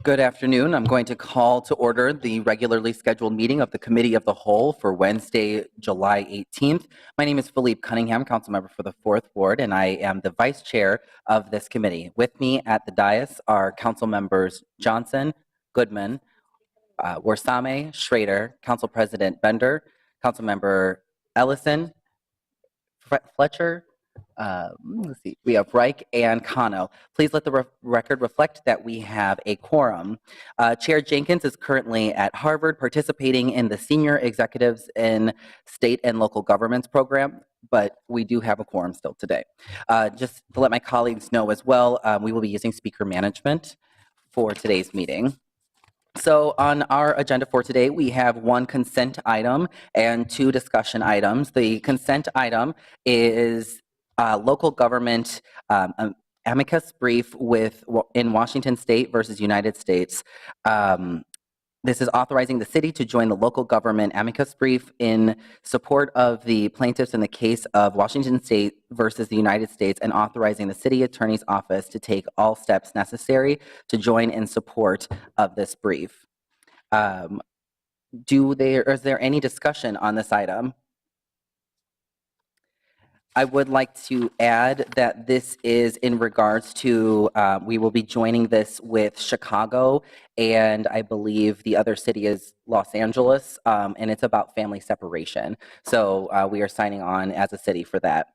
Good afternoon. I'm going to call to order the regularly scheduled meeting of the Committee of the Whole for Wednesday, July 18th. My name is Philippe Cunningham, council member for the 4th Ward, and I am the vice chair of this committee. With me at the dais are council members Johnson, Goodman, Warsame, Schrader, Council President Bender, Council Member Ellison, Fletcher, let's see, we have Reich and Kano. Please let the record reflect that we have a quorum. Chair Jenkins is currently at Harvard participating in the Senior Executives in State and Local Governments program, but we do have a quorum still today. Just to let my colleagues know as well, we will be using speaker management for today's meeting. So on our agenda for today, we have one consent item and two discussion items. The consent item is local government amicus brief in Washington State versus United States. This is authorizing the city to join the local government amicus brief in support of the plaintiffs in the case of Washington State versus the United States, and authorizing the city attorney's office to take all steps necessary to join in support of this brief. Is there any discussion on this item? I would like to add that this is in regards to, we will be joining this with Chicago, and I believe the other city is Los Angeles, and it's about family separation. So we are signing on as a city for that.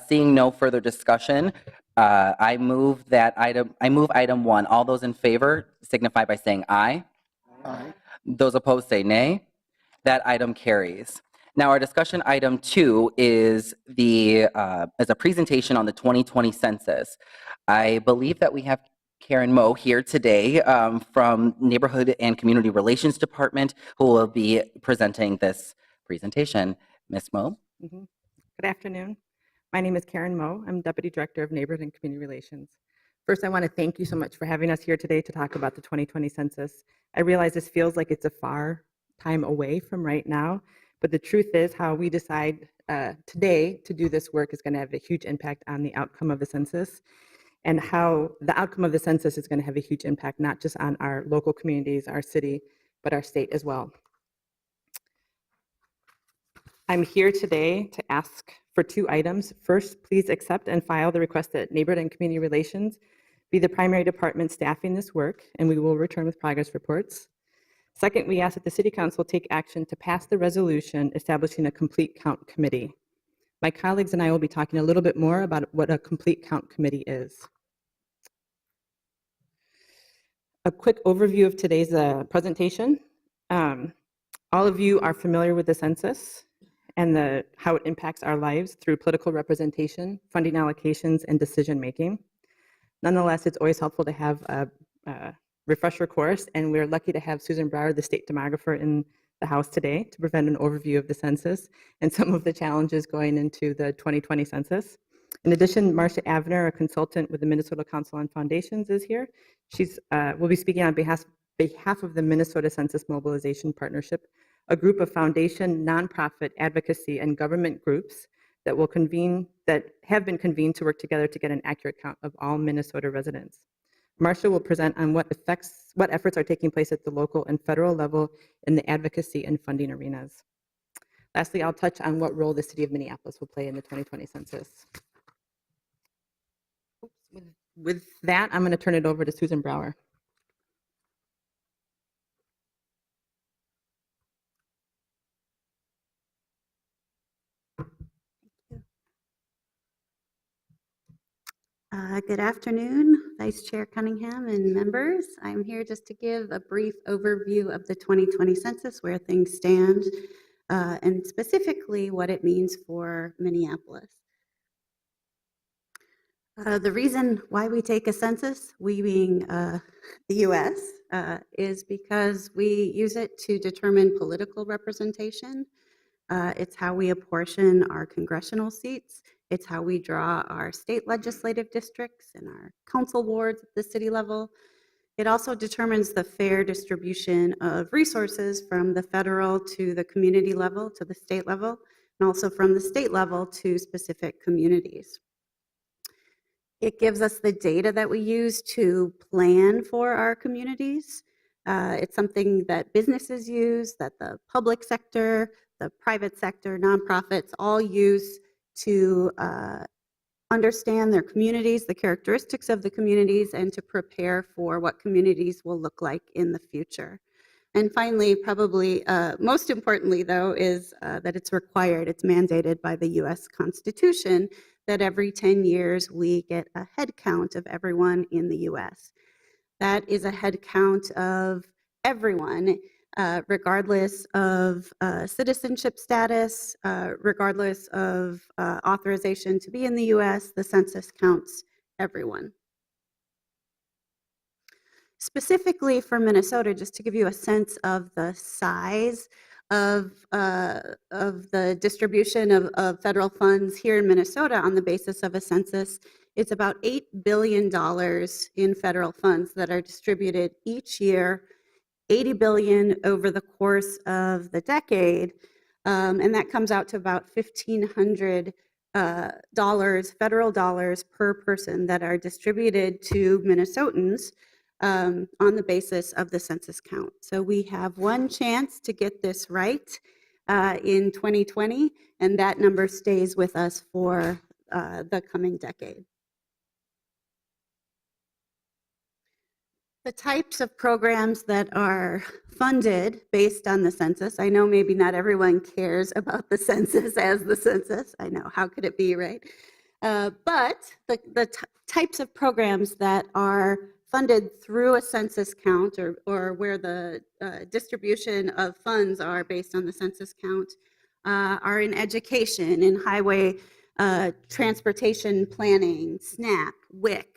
Seeing no further discussion, I move item 1. All those in favor signify by saying aye. Aye. Those opposed say nay. That item carries. Now, our discussion item 2 is a presentation on the 2020 census. I believe that we have Karen Moe here today from Neighborhood and Community Relations Department, who will be presenting this presentation. Ms. Moe? Good afternoon. My name is Karen Moe. I'm Deputy Director of Neighborhood and Community Relations. First, I want to thank you so much for having us here today to talk about the 2020 census. I realize this feels like it's a far time away from right now, but the truth is how we decide today to do this work is going to have a huge impact on the outcome of the census, and how the outcome of the census is going to have a huge impact not just on our local communities, our city, but our state as well. I'm here today to ask for 2 items. First, please accept and file the request that Neighborhood and Community Relations be the primary department staffing this work, and we will return with progress reports. Second, we ask that the City Council take action to pass the resolution establishing a complete count committee. My colleagues and I will be talking a little bit more about what a complete count committee is. A quick overview of today's presentation. All of you are familiar with the census and how it impacts our lives through political representation, funding allocations, and decision making. Nonetheless, it's always helpful to have a refresher course, and we're lucky to have Susan Brower, the state demographer, in the house today to present an overview of the census and some of the challenges going into the 2020 census. In addition, Marcia Avner, a consultant with the Minnesota Council on Foundations, is here. She's will be speaking on behalf of the Minnesota Census Mobilization Partnership, a group of foundation, nonprofit, advocacy, and government groups that have been convened to work together to get an accurate count of all Minnesota residents. Marcia will present on what efforts are taking place at the local and federal level in the advocacy and funding arenas. Lastly, I'll touch on what role the city of Minneapolis will play in the 2020 census. With that, I'm going to turn it over to Susan Brower. Good afternoon, Vice Chair Cunningham and members. I'm here just to give a brief overview of the 2020 census, where things stand, and specifically what it means for Minneapolis. The reason why we take a census, we being the U.S., is because we use it to determine political representation. It's how we apportion our congressional seats. It's how we draw our state legislative districts and our council wards at the city level. It also determines the fair distribution of resources from the federal to the community level to the state level, and also from the state level to specific communities. It gives us the data that we use to plan for our communities. It's something that businesses use, that the public sector, the private sector, nonprofits all use to understand their communities, the characteristics of the communities, and to prepare for what communities will look like in the future. And finally, probably most importantly, though, is that it's required, it's mandated by the US Constitution that every 10 years we get a head count of everyone in the US. That is a head count of everyone, regardless of citizenship status, regardless of authorization to be in the US, the census counts everyone. Specifically for Minnesota, just to give you a sense of the size of the distribution of federal funds here in Minnesota on the basis of a census, it's about $8 billion in federal funds that are distributed each year, $80 billion over the course of the decade, and that comes out to about $1,500 federal dollars per person that are distributed to Minnesotans on the basis of the census count. So we have one chance to get this right in 2020, and that number stays with us for the coming decade. The types of programs that are funded based on the census, I know maybe not everyone cares about the census as the census. I know, how could it be, right? But the types of programs that are funded through a census count or where the distribution of funds are based on the census count are in education, in highway transportation planning, SNAP, WIC,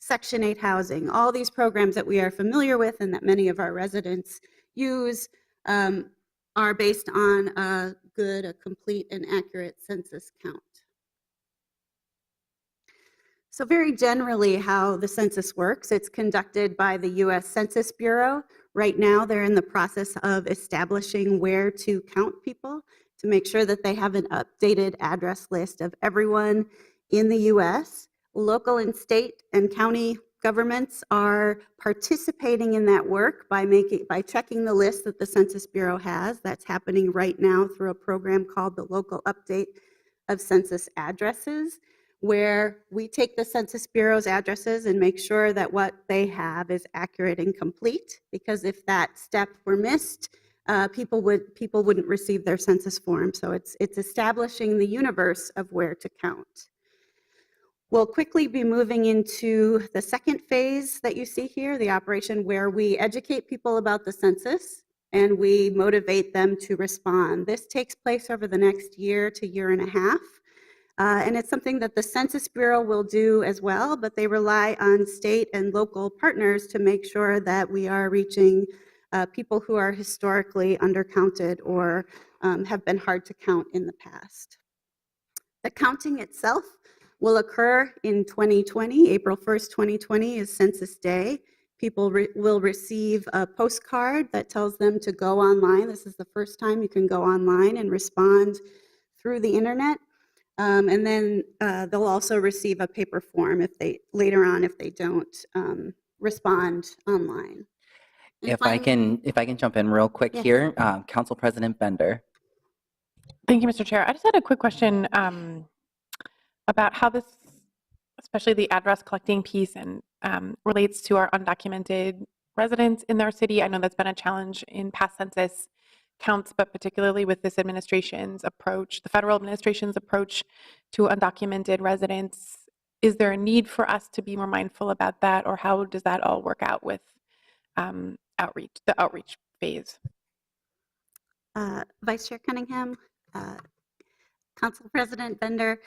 Section 8 housing, all these programs that we are familiar with and that many of our residents use are based on a complete and accurate census count. So very generally how the census works, it's conducted by the US Census Bureau. Right now they're in the process of establishing where to count people to make sure that they have an updated address list of everyone in the US. Local and state and county governments are participating in that work by checking the list that the Census Bureau has. That's happening right now through a program called the Local Update of Census Addresses, where we take the Census Bureau's addresses and make sure that what they have is accurate and complete, because if that step were missed, people wouldn't receive their census form. So it's establishing the universe of where to count. We'll quickly be moving into the second phase that you see here, the operation where we educate people about the census and we motivate them to respond. This takes place over the next year to year and a half. And it's something that the Census Bureau will do as well, but they rely on state and local partners to make sure that we are reaching people who are historically undercounted or have been hard to count in the past. The counting itself will occur in 2020. April 1st, 2020 is Census Day. People will receive a postcard that tells them to go online. This is the first time you can go online and respond through the internet. And then they'll also receive a paper form if they don't respond online. And If I can jump in real quick Yes. here, Council President Bender. Thank you, Mr. Chair. I just had a quick question about how this, especially the address collecting piece, and relates to our undocumented residents in their city. I know that's been a challenge in past census counts, but particularly with this administration's approach, the federal administration's approach to undocumented residents. Is there a need for us to be more mindful about that, or how does that all work out with the outreach phase? Vice Chair Cunningham, Council President Bender,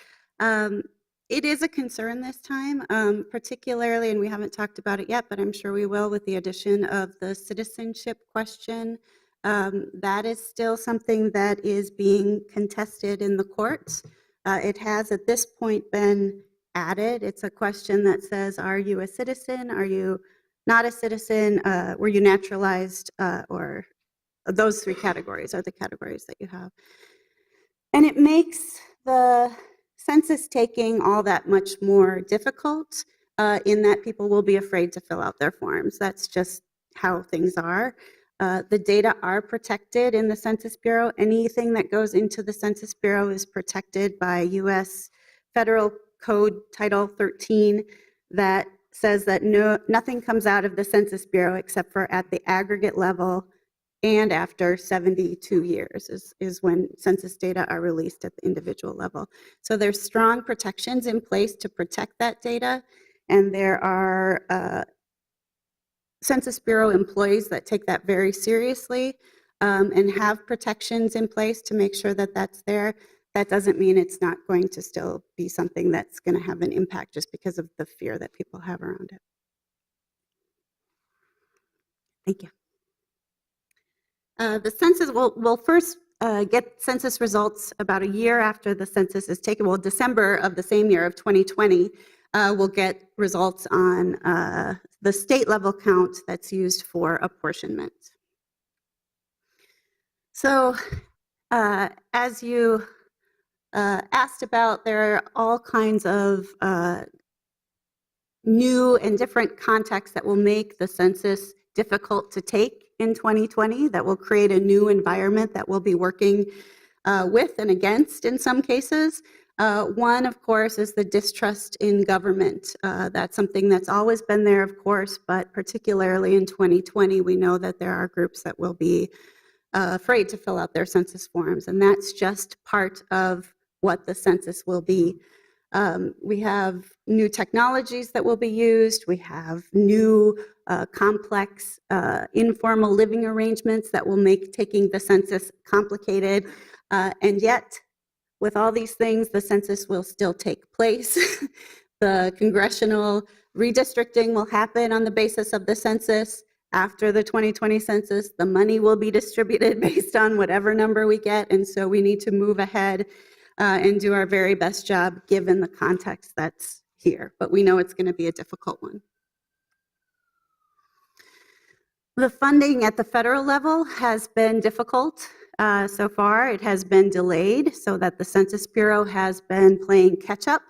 it is a concern this time, particularly, and we haven't talked about it yet, but I'm sure we will, with the addition of the citizenship question. That is still something that is being contested in the courts. It has at this point been added. It's a question that says, are you a citizen? Are you not a citizen? Were you naturalized? Or those three categories are the categories that you have. And it makes the census taking all that much more difficult. in that people will be afraid to fill out their forms. That's just how things are. The data are protected in the Census Bureau. Anything that goes into the Census Bureau is protected by U.S. Federal Code Title 13 that says that nothing comes out of the Census Bureau except for at the aggregate level and after 72 years is when census data are released at the individual level. So there's strong protections in place to protect that data, and there are Census Bureau employees that take that very seriously and have protections in place to make sure that that's there. That doesn't mean it's not going to still be something that's going to have an impact just because of the fear that people have around it. Thank you. The census, we'll first get census results about a year after the census is taken. Well, December of the same year of 2020, we'll get results on the state level count that's used for apportionment. So as you asked about, there are all kinds of new and different contexts that will make the census difficult to take in 2020, that will create a new environment that we'll be working with and against in some cases. One, of course, is the distrust in government. That's something that's always been there, of course, but particularly in 2020, we know that there are groups that will be afraid to fill out their census forms, and that's just part of what the census will be. We have new technologies that will be used. We have new complex informal living arrangements that will make taking the census complicated. And yet, with all these things, the census will still take place. The congressional redistricting will happen on the basis of the census. After the 2020 census, the money will be distributed based on whatever number we get. And so we need to move ahead and do our very best job given the context that's here. But we know it's going to be a difficult one. The funding at the federal level has been difficult so far. It has been delayed so that the Census Bureau has been playing catch up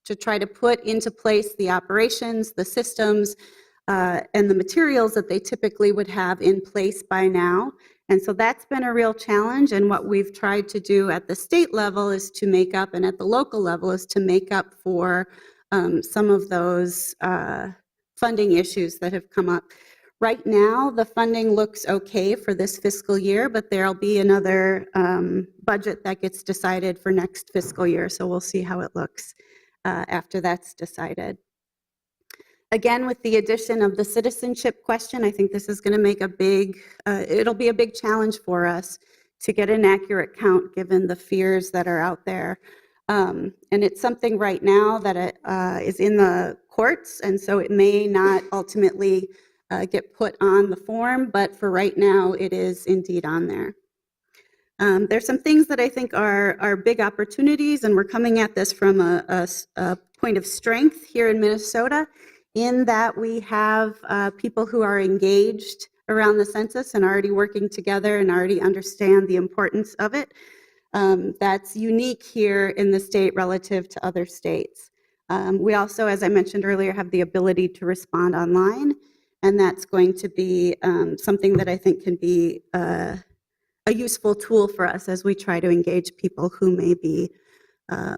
to try to put into place the operations, the systems, and the materials that they typically would have in place by now. And so that's been a real challenge, and what we've tried to do at the state level is to make up, and at the local level is to make up for some of those funding issues that have come up. Right now, the funding looks okay for this fiscal year, but there'll be another budget that gets decided for next fiscal year, so we'll see how it looks after that's decided. Again, with the addition of the citizenship question, I think this is going to make a big, it'll be a big challenge for us to get an accurate count given the fears that are out there. And it's something right now that is in the courts, and so it may not ultimately get put on the form, but for right now, it is indeed on there. There's some things that I think are big opportunities, and we're coming at this from a point of strength here in Minnesota, in that we have people who are engaged around the census and already working together and already understand the importance of it. That's unique here in the state relative to other states. We also, as I mentioned earlier, have the ability to respond online, and that's going to be something that I think can be a useful tool for us as we try to engage people who may be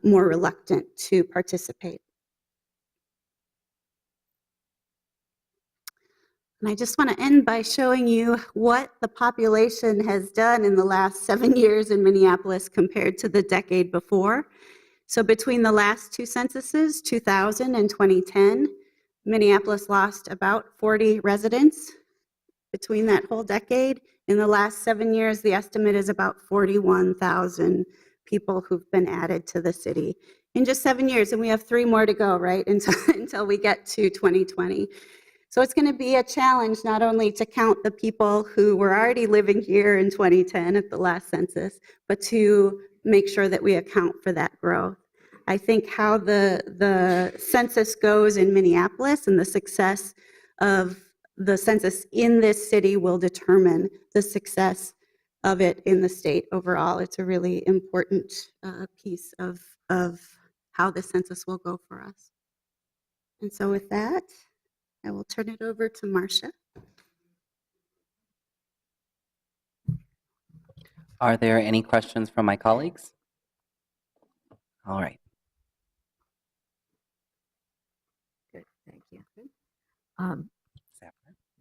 more reluctant to participate. And I just want to end by showing you what the population has done in the last 7 years in Minneapolis compared to the decade before. So between the last two censuses, 2000 and 2010, Minneapolis lost about 40 residents between that whole decade. In the last 7 years, the estimate is about 41,000 people who've been added to the city in just 7 years. And we have 3 more to go, right, until we get to 2020. So it's going to be a challenge not only to count the people who were already living here in 2010 at the last census, but to make sure that we account for that growth. I think how the census goes in Minneapolis and the success of the census in this city will determine the success of it in the state overall. It's a really important piece of how the census will go for us. And so with that, I will turn it over to Marcia. Are there any questions from my colleagues? All right. Good, thank you.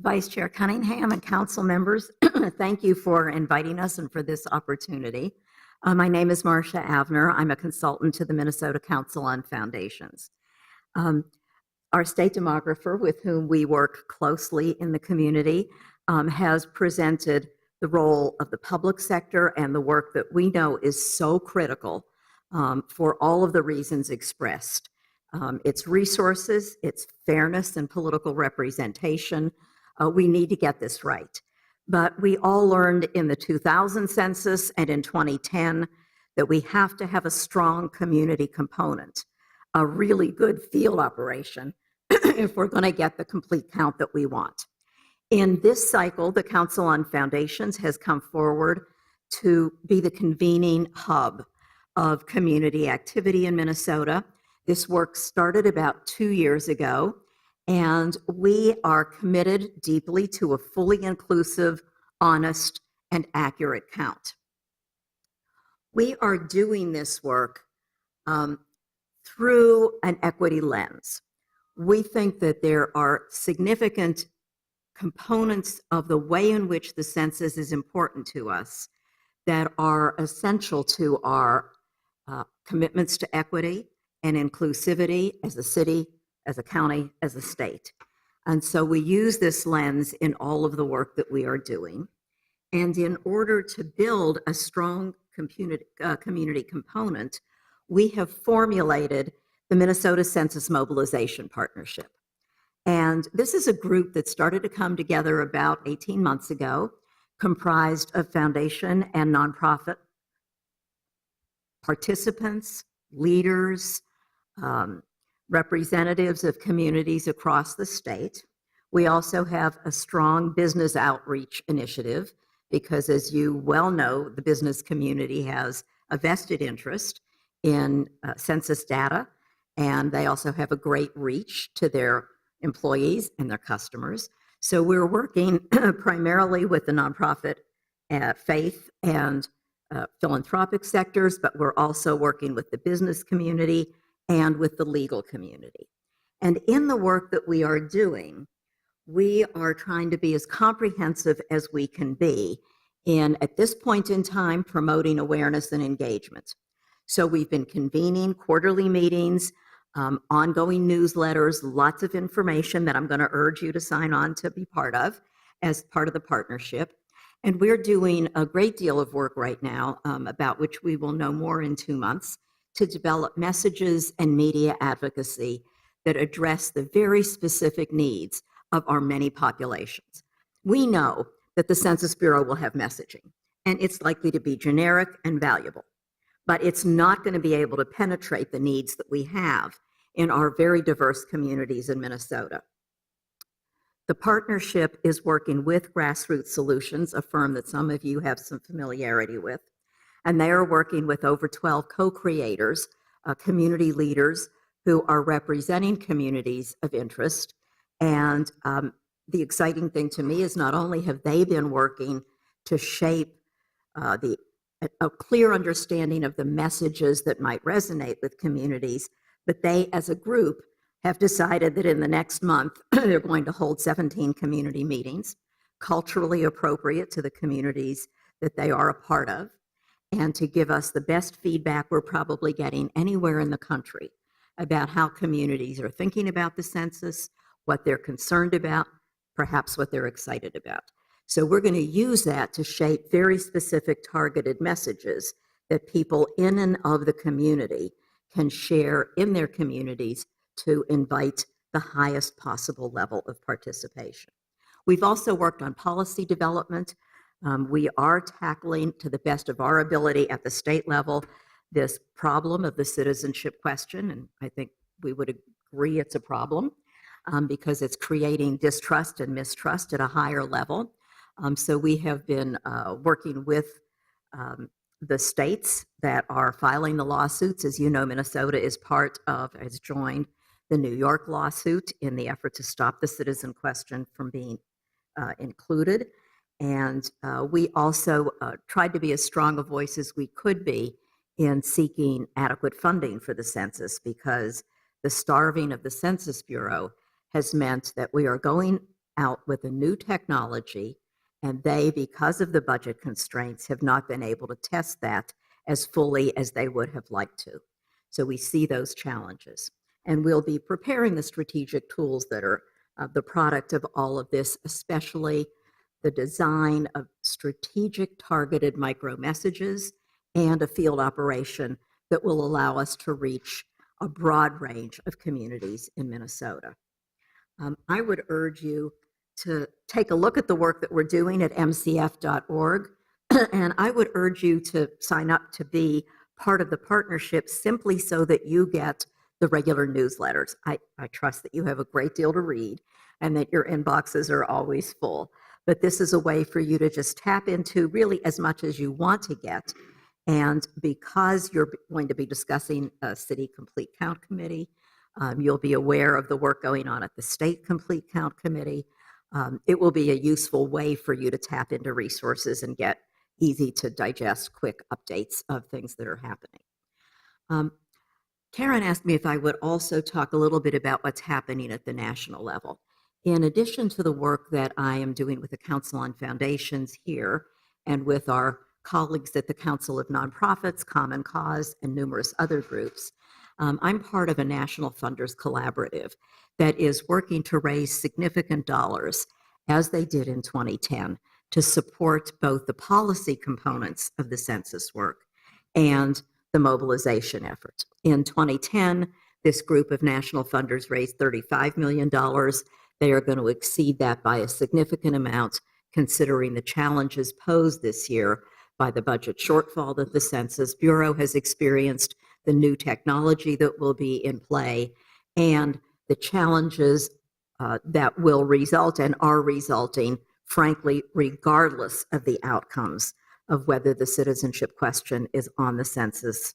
Vice Chair Cunningham and council members, thank you for inviting us and for this opportunity. My name is Marcia Avner. I'm a consultant to the Minnesota Council on Foundations. Our state demographer, with whom we work closely in the community, has presented the role of the public sector and the work that we know is so critical for all of the reasons expressed. Its resources, its fairness and political representation. We need to get this right. But we all learned in the 2000 census and in 2010 that we have to have a strong community component, a really good field operation if we're going to get the complete count that we want. In this cycle, the Council on Foundations has come forward to be the convening hub of community activity in Minnesota. This work started about 2 years ago, and we are committed deeply to a fully inclusive, honest, and accurate count. We are doing this work through an equity lens. We think that there are significant components of the way in which the census is important to us that are essential to our commitments to equity and inclusivity as a city, as a county, as a state. And so we use this lens in all of the work that we are doing. And in order to build a strong community component, we have formulated the Minnesota Census Mobilization Partnership. And this is a group that started to come together about 18 months ago, comprised of foundation and nonprofit participants, leaders, representatives of communities across the state. We also have a strong business outreach initiative because, as you well know, the business community has a vested interest in census data, and they also have a great reach to their employees and their customers. So we're working primarily with the nonprofit, faith, and philanthropic sectors, but we're also working with the business community and with the legal community. And in the work that we are doing, we are trying to be as comprehensive as we can be in, at this point in time, promoting awareness and engagement. So we've been convening quarterly meetings, ongoing newsletters, lots of information that I'm going to urge you to sign on to be part of as part of the partnership. And we're doing a great deal of work right now, about which we will know more in 2 months, to develop messages and media advocacy that address the very specific needs of our many populations. We know that the Census Bureau will have messaging, and it's likely to be generic and valuable, but it's not going to be able to penetrate the needs that we have in our very diverse communities in Minnesota. The partnership is working with Grassroots Solutions, a firm that some of you have some familiarity with, and they are working with over 12 co-creators, community leaders who are representing communities of interest. And the exciting thing to me is not only have they been working to shape a clear understanding of the messages that might resonate with communities, but they as a group have decided that in the next month they're going to hold 17 community meetings, culturally appropriate to the communities that they are a part of, and to give us the best feedback we're probably getting anywhere in the country about how communities are thinking about the census, what they're concerned about, perhaps what they're excited about. So we're going to use that to shape very specific targeted messages that people in and of the community can share in their communities to invite the highest possible level of participation. We've also worked on policy development. We are tackling, to the best of our ability at the state level, this problem of the citizenship question, and I think we would agree it's a problem because it's creating distrust and mistrust at a higher level. So we have been working with the states that are filing the lawsuits. As you know, Minnesota is part of, has joined the New York lawsuit in the effort to stop the citizen question from being included. And we also tried to be as strong a voice as we could be in seeking adequate funding for the census, because the starving of the Census Bureau has meant that we are going out with a new technology, and they, because of the budget constraints, have not been able to test that as fully as they would have liked to. So we see those challenges. And we'll be preparing the strategic tools that are the product of all of this, especially the design of strategic targeted micro messages and a field operation that will allow us to reach a broad range of communities in Minnesota. I would urge you to take a look at the work that we're doing at mcf.org, and I would urge you to sign up to be part of the partnership simply so that you get the regular newsletters. I trust that you have a great deal to read and that your inboxes are always full. But this is a way for you to just tap into really as much as you want to get. And because you're going to be discussing a City Complete Count Committee, you'll be aware of the work going on at the State Complete Count Committee. It will be a useful way for you to tap into resources and get easy to digest quick updates of things that are happening. Karen asked me if I would also talk a little bit about what's happening at the national level. In addition to the work that I am doing with the Council on Foundations here and with our colleagues at the Council of Nonprofits, Common Cause, and numerous other groups, I'm part of a national funders collaborative that is working to raise significant dollars, as they did in 2010, to support both the policy components of the census work and the mobilization effort. In 2010, this group of national funders raised $35 million. They are going to exceed that by a significant amount, considering the challenges posed this year by the budget shortfall that the Census Bureau has experienced, the new technology that will be in play, and the challenges that will result and are resulting, frankly, regardless of the outcomes of whether the citizenship question is on the census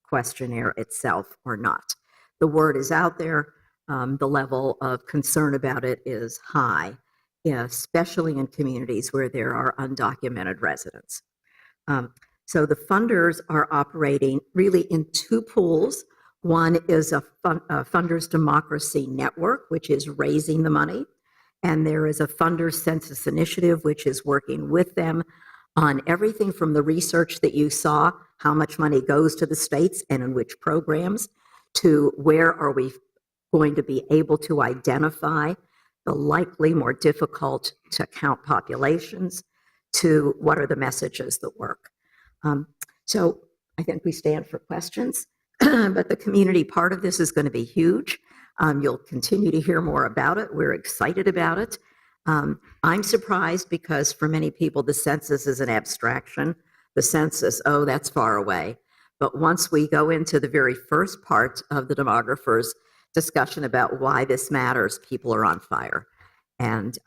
questionnaire itself or not. The word is out there. The level of concern about it is high, especially in communities where there are undocumented residents. So the funders are operating really in two pools. One is a Funders Democracy Network, which is raising the money, and there is a Funders Census Initiative, which is working with them on everything from the research that you saw, how much money goes to the states and in which programs, to where are we going to be able to identify the likely more difficult to count populations, to what are the messages that work. So I think we stand for questions, but the community part of this is going to be huge. You'll continue to hear more about it. We're excited about it. I'm surprised because for many people, the census is an abstraction. The census, oh, that's far away. But once we go into the very first part of the demographers' discussion about why this matters, people are on fire. And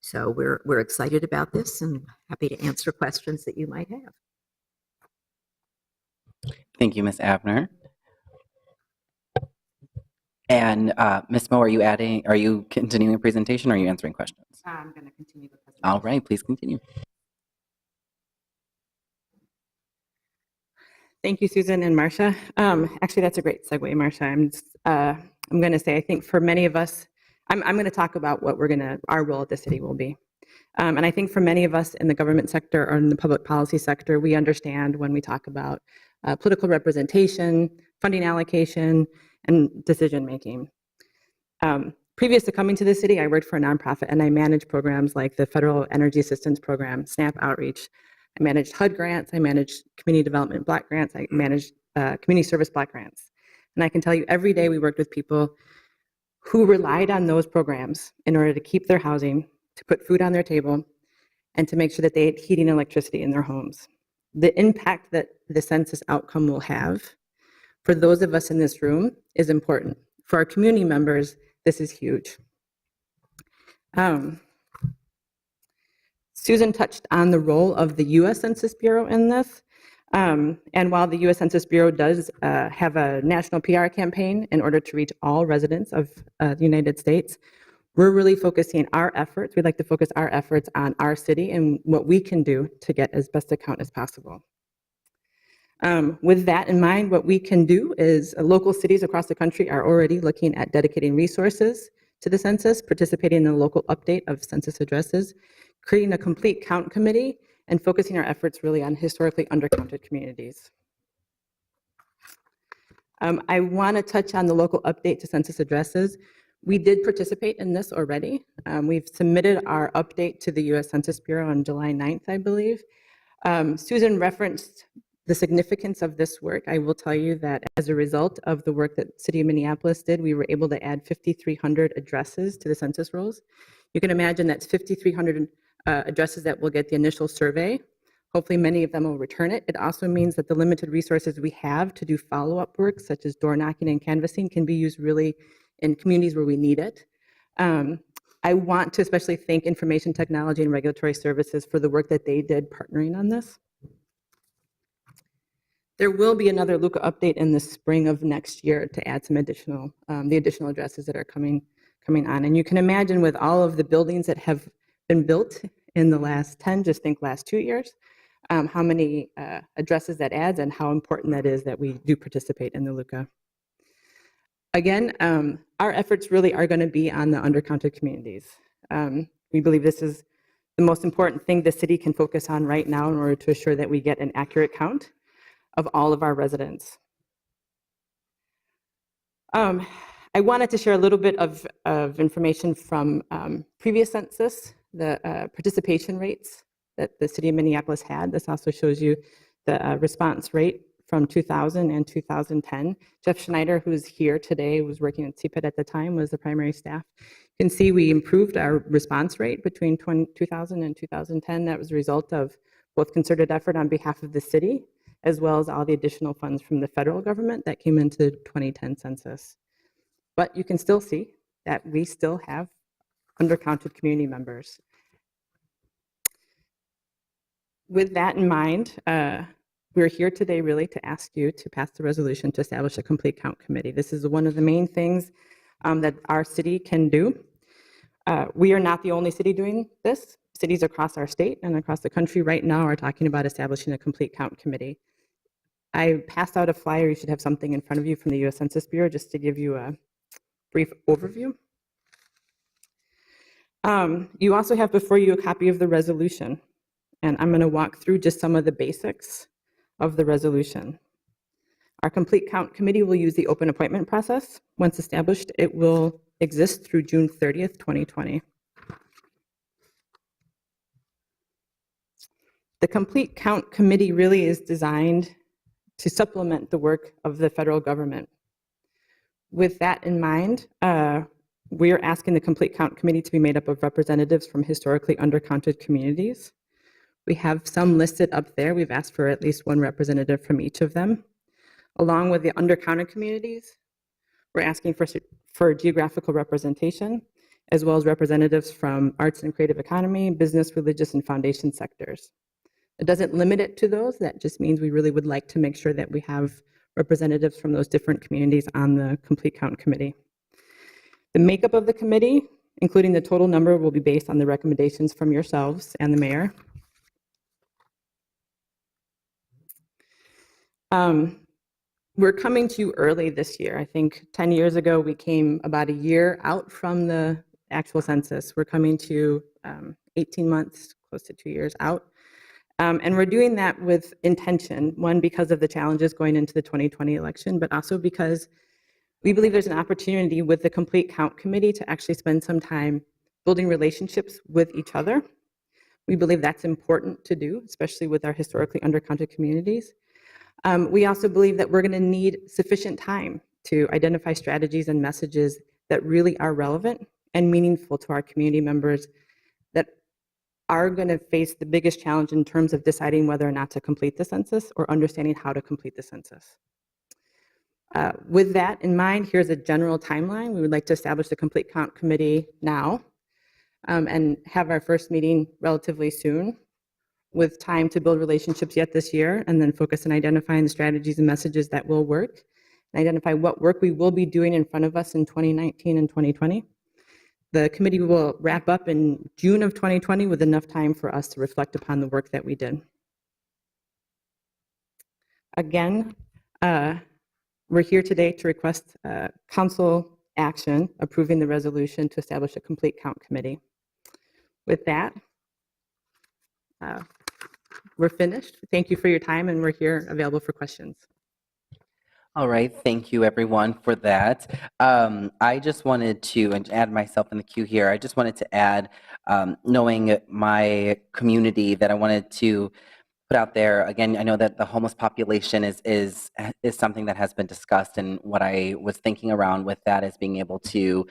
so we're excited about this and happy to answer questions that you might have. Thank you, Ms. Abner. And Ms. Moe, are you continuing the presentation or are you answering questions? I'm going to continue the presentation. All right, please continue. Thank you, Susan and Marcia. Actually, that's a great segue, Marcia. I'm going to say, I think for many of us, I'm going to talk about what our role at the city will be. And I think for many of us in the government sector or in the public policy sector, we understand when we talk about political representation, funding allocation, and decision making. Previous to coming to the city, I worked for a nonprofit and I managed programs like the Federal Energy Assistance Program, SNAP Outreach. I managed HUD grants, I managed community development block grants, I managed community service block grants. And I can tell you every day we worked with people who relied on those programs in order to keep their housing, to put food on their table, and to make sure that they had heating and electricity in their homes. The impact that the census outcome will have for those of us in this room is important. For our community members, this is huge. Susan touched on the role of the U.S. Census Bureau in this. And while the U.S. Census Bureau does have a national PR campaign in order to reach all residents of the United States, we're really focusing our efforts. We'd like to focus our efforts on our city and what we can do to get as best a count as possible. With that in mind, what we can do is local cities across the country are already looking at dedicating resources to the census, participating in the local update of census addresses, creating a complete count committee, and focusing our efforts really on historically undercounted communities. I want to touch on the local update to census addresses. We did participate in this already. We've submitted our update to the U.S. Census Bureau on July 9th, I believe. Susan referenced the significance of this work. I will tell you that as a result of the work that City of Minneapolis did, we were able to add 5,300 addresses to the census rolls. You can imagine that's 5,300 addresses that will get the initial survey. Hopefully many of them will return it. It also means that the limited resources we have to do follow-up work, such as door knocking and canvassing, can be used really in communities where we need it. I want to especially thank Information Technology and Regulatory Services for the work that they did partnering on this. There will be another LUCA update in the spring of next year to add some additional, the additional addresses that are coming on. And you can imagine with all of the buildings that have been built in the last 10, just think last 2 years, how many addresses that adds and how important that is that we do participate in the LUCA. Again, our efforts really are going to be on the undercounted communities. We believe this is the most important thing the city can focus on right now in order to assure that we get an accurate count of all of our residents. I wanted to share a little bit of information from previous census, the participation rates that the city of Minneapolis had. This also shows you the response rate from 2000 and 2010. Jeff Schneider, who's here today, was working at CPID at the time, was the primary staff. You can see we improved our response rate between 2000 and 2010. That was a result of both concerted effort on behalf of the city, as well as all the additional funds from the federal government that came into the 2010 census. But you can still see that we still have undercounted community members. With that in mind, we're here today really to ask you to pass the resolution to establish a complete count committee. This is one of the main things that our city can do. We are not the only city doing this. Cities across our state and across the country right now are talking about establishing a complete count committee. I passed out a flyer. You should have something in front of you from the U.S. Census Bureau just to give you a brief overview. You also have before you a copy of the resolution, and I'm going to walk through just some of the basics of the resolution. Our complete count committee will use the open appointment process. Once established, it will exist through June 30th, 2020. The complete count committee really is designed to supplement the work of the federal government. With that in mind, we are asking the complete count committee to be made up of representatives from historically undercounted communities. We have some listed up there. We've asked for at least one representative from each of them. Along with the undercounted communities, we're asking for geographical representation, as well as representatives from arts and creative economy, business, religious, and foundation sectors. It doesn't limit it to those. That just means we really would like to make sure that we have representatives from those different communities on the complete count committee. The makeup of the committee, including the total number, will be based on the recommendations from yourselves and the mayor. We're coming to you early this year. I think 10 years ago, we came about a year out from the actual census. We're coming to 18 months, close to 2 years out. And we're doing that with intention, one, because of the challenges going into the 2020 election, but also because we believe there's an opportunity with the complete count committee to actually spend some time building relationships with each other. We believe that's important to do, especially with our historically undercounted communities. We also believe that we're going to need sufficient time to identify strategies and messages that really are relevant and meaningful to our community members that are going to face the biggest challenge in terms of deciding whether or not to complete the census or understanding how to complete the census. With that in mind, here's a general timeline. We would like to establish the complete count committee now and have our first meeting relatively soon. with time to build relationships yet this year, and then focus on identifying the strategies and messages that will work, and identify what work we will be doing in front of us in 2019 and 2020. The committee will wrap up in June of 2020 with enough time for us to reflect upon the work that we did. Again, we're here today to request council action approving the resolution to establish a complete count committee. With that, we're finished. Thank you for your time, and we're here available for questions. All right, thank you everyone for that. I just wanted to, and add myself in the queue here, I just wanted to add, knowing my community, that I wanted to put out there, again, I know that the homeless population is something that has been discussed, and what I was thinking around with that is being able to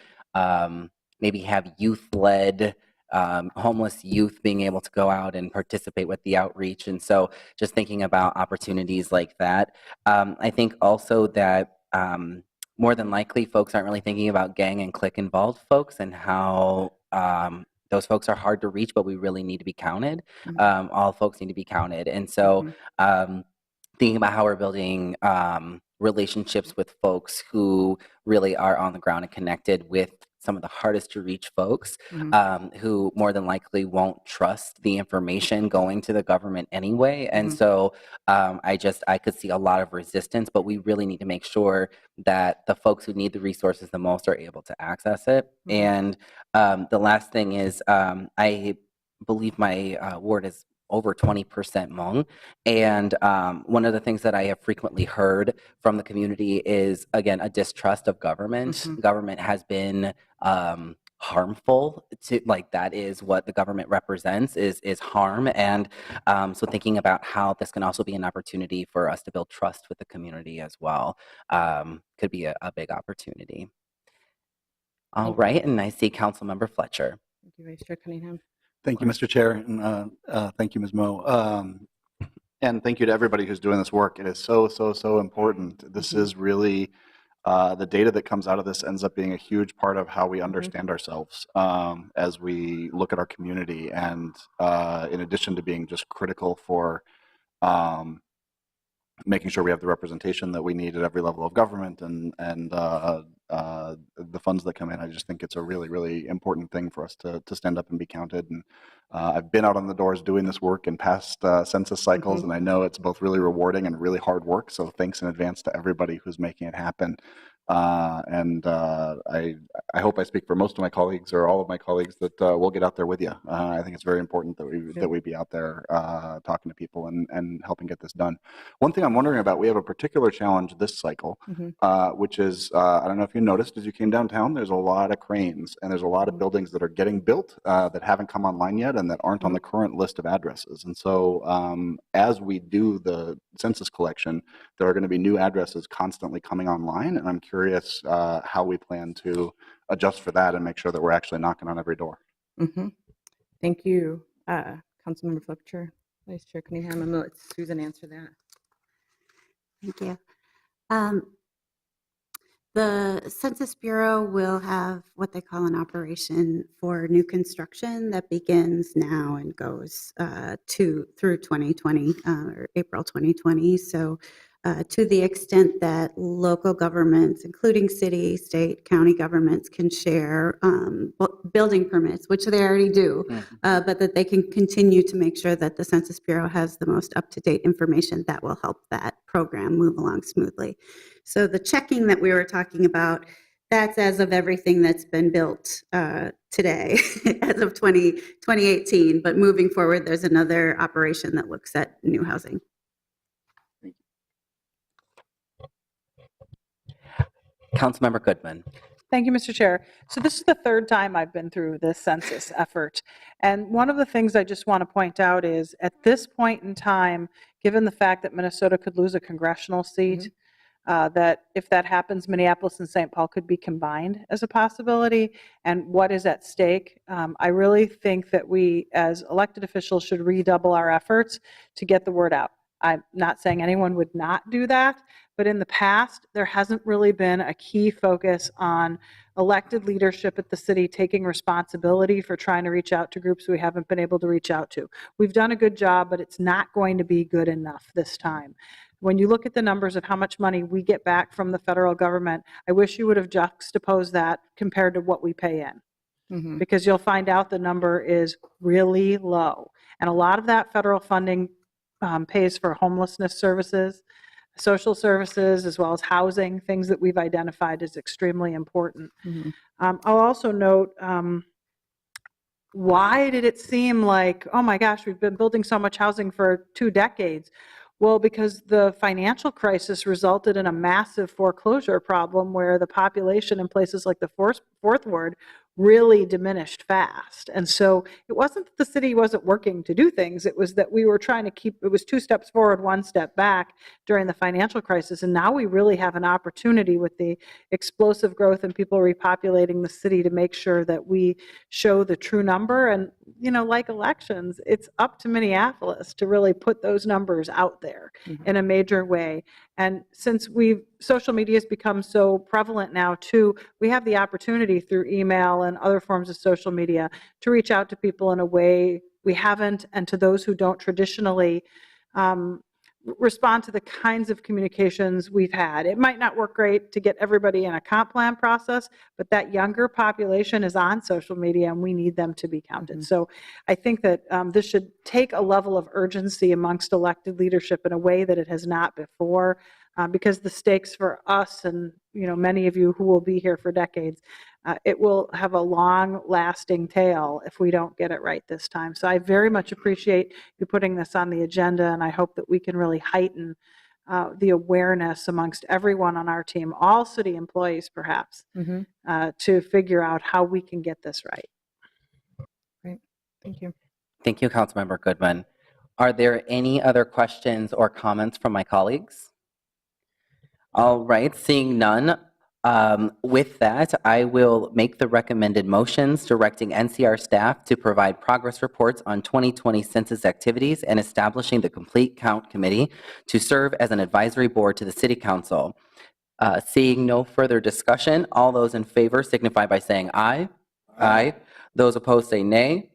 maybe have youth-led homeless youth being able to go out and participate with the outreach. And so just thinking about opportunities like that. I think also that more than likely folks aren't really thinking about gang and clique involved folks, and how those folks are hard to reach, but we really need to be counted. All folks need to be counted. And so thinking about how we're building relationships with folks who really are on the ground and connected with some of the hardest to reach folks, who more than likely won't trust the information going to the government anyway. And so I could see a lot of resistance, but we really need to make sure that the folks who need the resources the most are able to access it. And the last thing is, I believe my ward is over 20% Hmong. And one of the things that I have frequently heard from the community is, again, a distrust of government. Government has been harmful to, like, that is what the government represents, is harm. And so thinking about how this can also be an opportunity for us to build trust with the community as well, could be a big opportunity. All right, and I see Councilmember Fletcher. Thank you, Vice Chair Cunningham. Thank you, Mr. Chair, and thank you, Ms. Moe. And thank you to everybody who's doing this work. It is so important. This is really, the data that comes out of this ends up being a huge part of how we understand ourselves as we look at our community. And in addition to being just critical for making sure we have the representation that we need at every level of government, and the funds that come in, I just think it's a really important thing for us to stand up and be counted. And I've been out on the doors doing this work in past census cycles, and I know it's both really rewarding and really hard work. So thanks in advance to everybody who's making it happen. I hope I speak for most of my colleagues, or all of my colleagues, that we'll get out there with you. I think it's very important that we be out there talking to people and helping get this done. One thing I'm wondering about, we have a particular challenge this cycle, which is, I don't know if you noticed as you came downtown, there's a lot of cranes, and there's a lot of buildings that are getting built that haven't come online yet and that aren't on the current list of addresses. And so as we do the census collection, there are going to be new addresses constantly coming online, and I'm curious how we plan to adjust for that and make sure that we're actually knocking on every door. Thank you, Councilmember Fletcher. Vice Chair Cunningham, I'm going to let Susan answer that. Thank you. The Census Bureau will have what they call an operation for new construction that begins now and goes through 2020, or April 2020. So to the extent that local governments, including city, state, county governments, can share building permits, which they already do, but that they can continue to make sure that the Census Bureau has the most up-to-date information that will help that program move along smoothly. So the checking that we were talking about, that's as of everything that's been built today, as of 2018. But moving forward, there's another operation that looks at new housing. Councilmember Goodman. Thank you, Mr. Chair. So this is the third time I've been through this census effort. And one of the things I just want to point out is, at this point in time, given the fact that Minnesota could lose a congressional seat, that if that happens, Minneapolis and St. Paul could be combined as a possibility, and what is at stake. I really think that we, as elected officials, should redouble our efforts to get the word out. I'm not saying anyone would not do that, but in the past, there hasn't really been a key focus on elected leadership at the city taking responsibility for trying to reach out to groups we haven't been able to reach out to. We've done a good job, but it's not going to be good enough this time. When you look at the numbers of how much money we get back from the federal government, I wish you would have juxtaposed that compared to what we pay in. Because you'll find out the number is really low. And a lot of that federal funding pays for homelessness services, social services, as well as housing, things that we've identified as extremely important. I'll also note, why did it seem like, oh my gosh, we've been building so much housing for 2 decades? Well, because the financial crisis resulted in a massive foreclosure problem where the population in places like the Fourth Ward really diminished fast. And so it wasn't that the city wasn't working to do things, it was that we were trying to keep, it was 2 steps forward, 1 step back during the financial crisis. And now we really have an opportunity with the explosive growth and people repopulating the city to make sure that we show the true number. And, you know, like elections, it's up to Minneapolis to really put those numbers out there in a major way. And since social media has become so prevalent now too, we have the opportunity through email and other forms of social media to reach out to people in a way we haven't, and to those who don't traditionally respond to the kinds of communications we've had. It might not work great to get everybody in a comp plan process, but that younger population is on social media and we need them to be counted. So I think that this should take a level of urgency amongst elected leadership in a way that it has not before, because the stakes for us and, you know, many of you who will be here for decades, it will have a long-lasting tail if we don't get it right this time. So I very much appreciate you putting this on the agenda, and I hope that we can really heighten the awareness amongst everyone on our team, all city employees perhaps, to figure out how we can get this right. Great, thank you. Thank you, Councilmember Goodman. Are there any other questions or comments from my colleagues? All right, seeing none, with that, I will make the recommended motions directing NCR staff to provide progress reports on 2020 census activities and establishing the Complete Count Committee to serve as an advisory board to the City Council. Seeing no further discussion, all those in favor signify by saying aye. Aye. Those opposed say nay.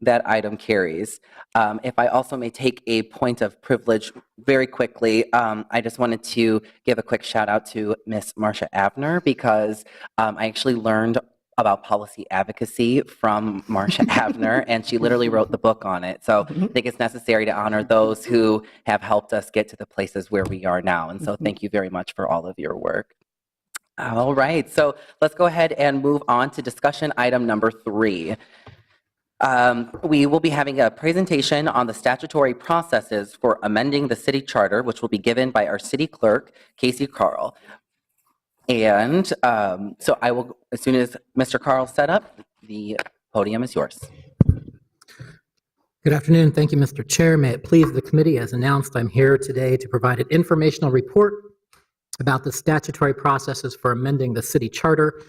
That item carries. If I also may take a point of privilege very quickly, I just wanted to give a quick shout out to Miss Marcia Avner, because I actually learned about policy advocacy from Marcia Avner, and she literally wrote the book on it. So I think it's necessary to honor those who have helped us get to the places where we are now. And so thank you very much for all of your work. All right, so let's go ahead and move on to discussion item number 3. We will be having a presentation on the statutory processes for amending the city charter, which will be given by our city clerk, Casey Carl. And so I will, as soon as Mr. Carl set up, the podium is yours. Good afternoon. Thank you, Mr. Chair. May it please the committee, as announced, I'm here today to provide an informational report about the statutory processes for amending the city charter.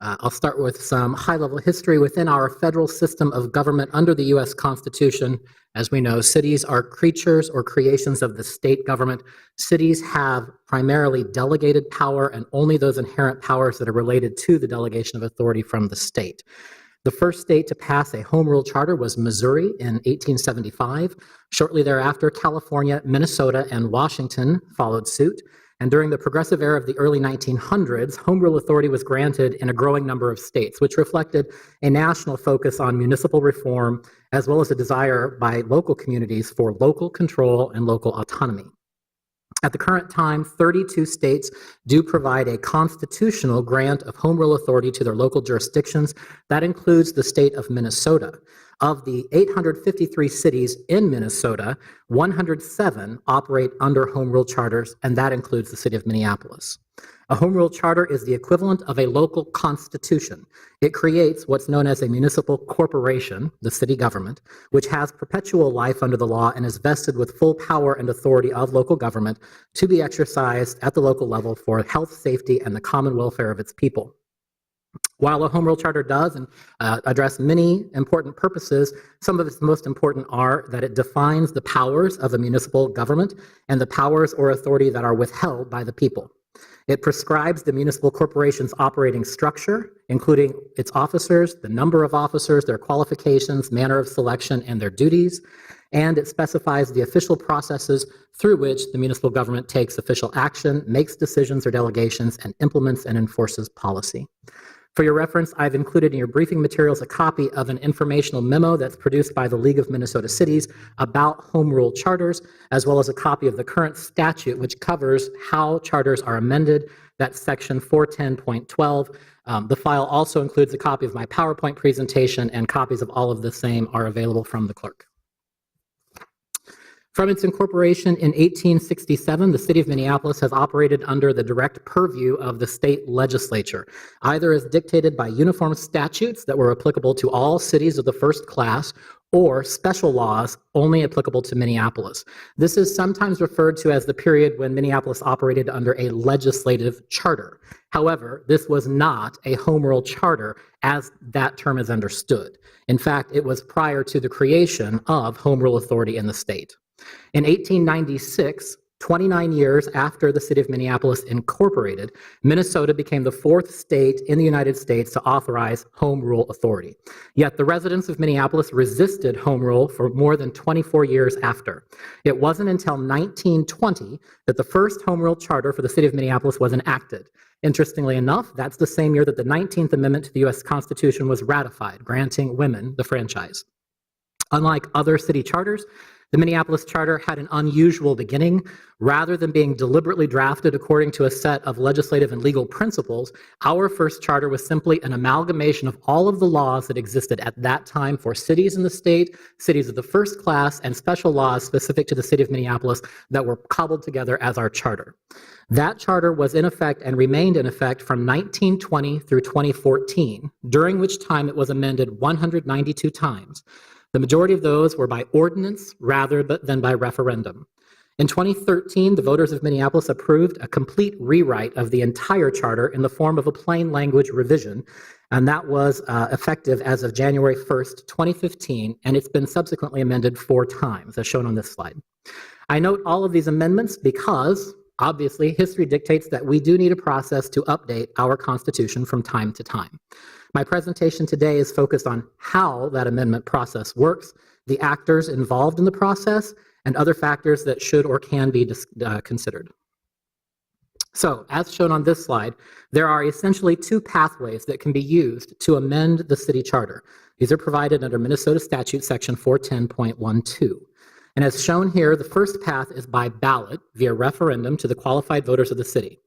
I'll start with some high-level history within our federal system of government under the U.S. Constitution. As we know, cities are creatures or creations of the state government. Cities have primarily delegated power and only those inherent powers that are related to the delegation of authority from the state. The first state to pass a home rule charter was Missouri in 1875. Shortly thereafter, California, Minnesota, and Washington followed suit. And during the progressive era of the early 1900s, home rule authority was granted in a growing number of states, which reflected a national focus on municipal reform, as well as a desire by local communities for local control and local autonomy. At the current time, 32 states do provide a constitutional grant of home rule authority to their local jurisdictions. That includes the state of Minnesota. Of the 853 cities in Minnesota, 107 operate under home rule charters, and that includes the city of Minneapolis. A home rule charter is the equivalent of a local constitution. It creates what's known as a municipal corporation, the city government, which has perpetual life under the law and is vested with full power and authority of local government to be exercised at the local level for health, safety, and the common welfare of its people. While a home rule charter does address many important purposes, some of its most important are that it defines the powers of a municipal government and the powers or authority that are withheld by the people. It prescribes the municipal corporation's operating structure, including its officers, the number of officers, their qualifications, manner of selection, and their duties. And it specifies the official processes through which the municipal government takes official action, makes decisions or delegations, and implements and enforces policy. For your reference, I've included in your briefing materials a copy of an informational memo that's produced by the League of Minnesota Cities about home rule charters, as well as a copy of the current statute, which covers how charters are amended. That's section 410.12. The file also includes a copy of my PowerPoint presentation, and copies of all of the same are available from the clerk. From its incorporation in 1867, the city of Minneapolis has operated under the direct purview of the state legislature, either as dictated by uniform statutes that were applicable to all cities of the first class, or special laws only applicable to Minneapolis. This is sometimes referred to as the period when Minneapolis operated under a legislative charter. However, this was not a home rule charter as that term is understood. In fact, it was prior to the creation of home rule authority in the state. In 1896, 29 years after the city of Minneapolis incorporated, Minnesota became the fourth state in the United States to authorize home rule authority. Yet the residents of Minneapolis resisted home rule for more than 24 years after. It wasn't until 1920 that the first home rule charter for the city of Minneapolis was enacted. Interestingly enough, that's the same year that the 19th Amendment to the U.S. Constitution was ratified, granting women the franchise. Unlike other city charters, the Minneapolis Charter had an unusual beginning. Rather than being deliberately drafted according to a set of legislative and legal principles, our first charter was simply an amalgamation of all of the laws that existed at that time for cities in the state, cities of the first class, and special laws specific to the city of Minneapolis that were cobbled together as our charter. That charter was in effect and remained in effect from 1920 through 2014, during which time it was amended 192 times. The majority of those were by ordinance rather than by referendum. In 2013, the voters of Minneapolis approved a complete rewrite of the entire charter in the form of a plain language revision, and that was effective as of January 1st, 2015, and it's been subsequently amended 4 times, as shown on this slide. I note all of these amendments because, obviously, history dictates that we do need a process to update our Constitution from time to time. My presentation today is focused on how that amendment process works, the actors involved in the process, and other factors that should or can be considered. So, as shown on this slide, there are essentially 2 pathways that can be used to amend the city charter. These are provided under Minnesota Statute section 410.12. And as shown here, the first path is by ballot via referendum to the qualified voters of the city.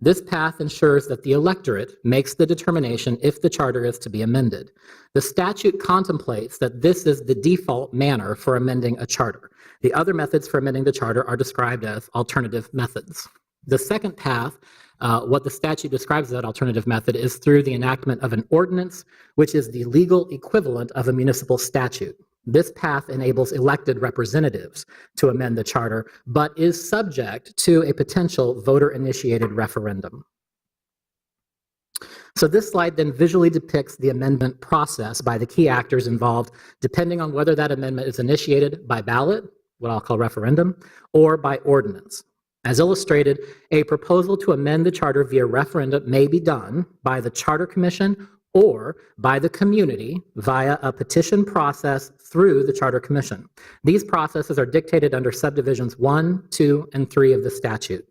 This path ensures that the electorate makes the determination if the charter is to be amended. The statute contemplates that this is the default manner for amending a charter. The other methods for amending the charter are described as alternative methods. The second path, what the statute describes as that alternative method, is through the enactment of an ordinance, which is the legal equivalent of a municipal statute. This path enables elected representatives to amend the charter, but is subject to a potential voter-initiated referendum. So this slide then visually depicts the amendment process by the key actors involved, depending on whether that amendment is initiated by ballot, what I'll call referendum, or by ordinance. As illustrated, a proposal to amend the charter via referendum may be done by the Charter Commission or by the community via a petition process through the Charter Commission. These processes are dictated under subdivisions 1, 2, and 3 of the statute.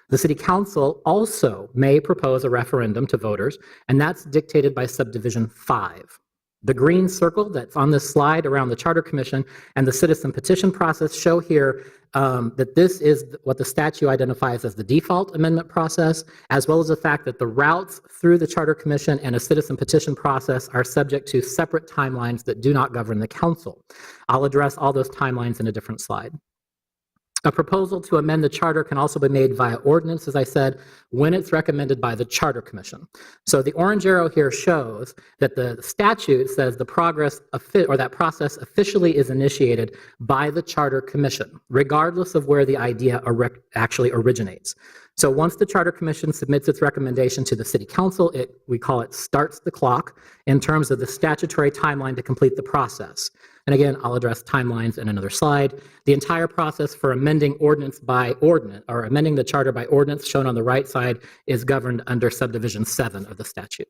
The City Council also may propose a referendum to voters, and that's dictated by subdivision 5. The green circle that's on this slide around the Charter Commission and the citizen petition process show here that this is what the statute identifies as the default amendment process, as well as the fact that the routes through the Charter Commission and a citizen petition process are subject to separate timelines that do not govern the council. I'll address all those timelines in a different slide. A proposal to amend the charter can also be made via ordinance, as I said, when it's recommended by the Charter Commission. So the orange arrow here shows that the statute says the process officially is initiated by the Charter Commission, regardless of where the idea actually originates. So once the Charter Commission submits its recommendation to the City Council, we call it starts the clock in terms of the statutory timeline to complete the process. And again, I'll address timelines in another slide. The entire process for amending ordinance by ordinance, or amending the charter by ordinance, shown on the right side, is governed under subdivision 7 of the statute.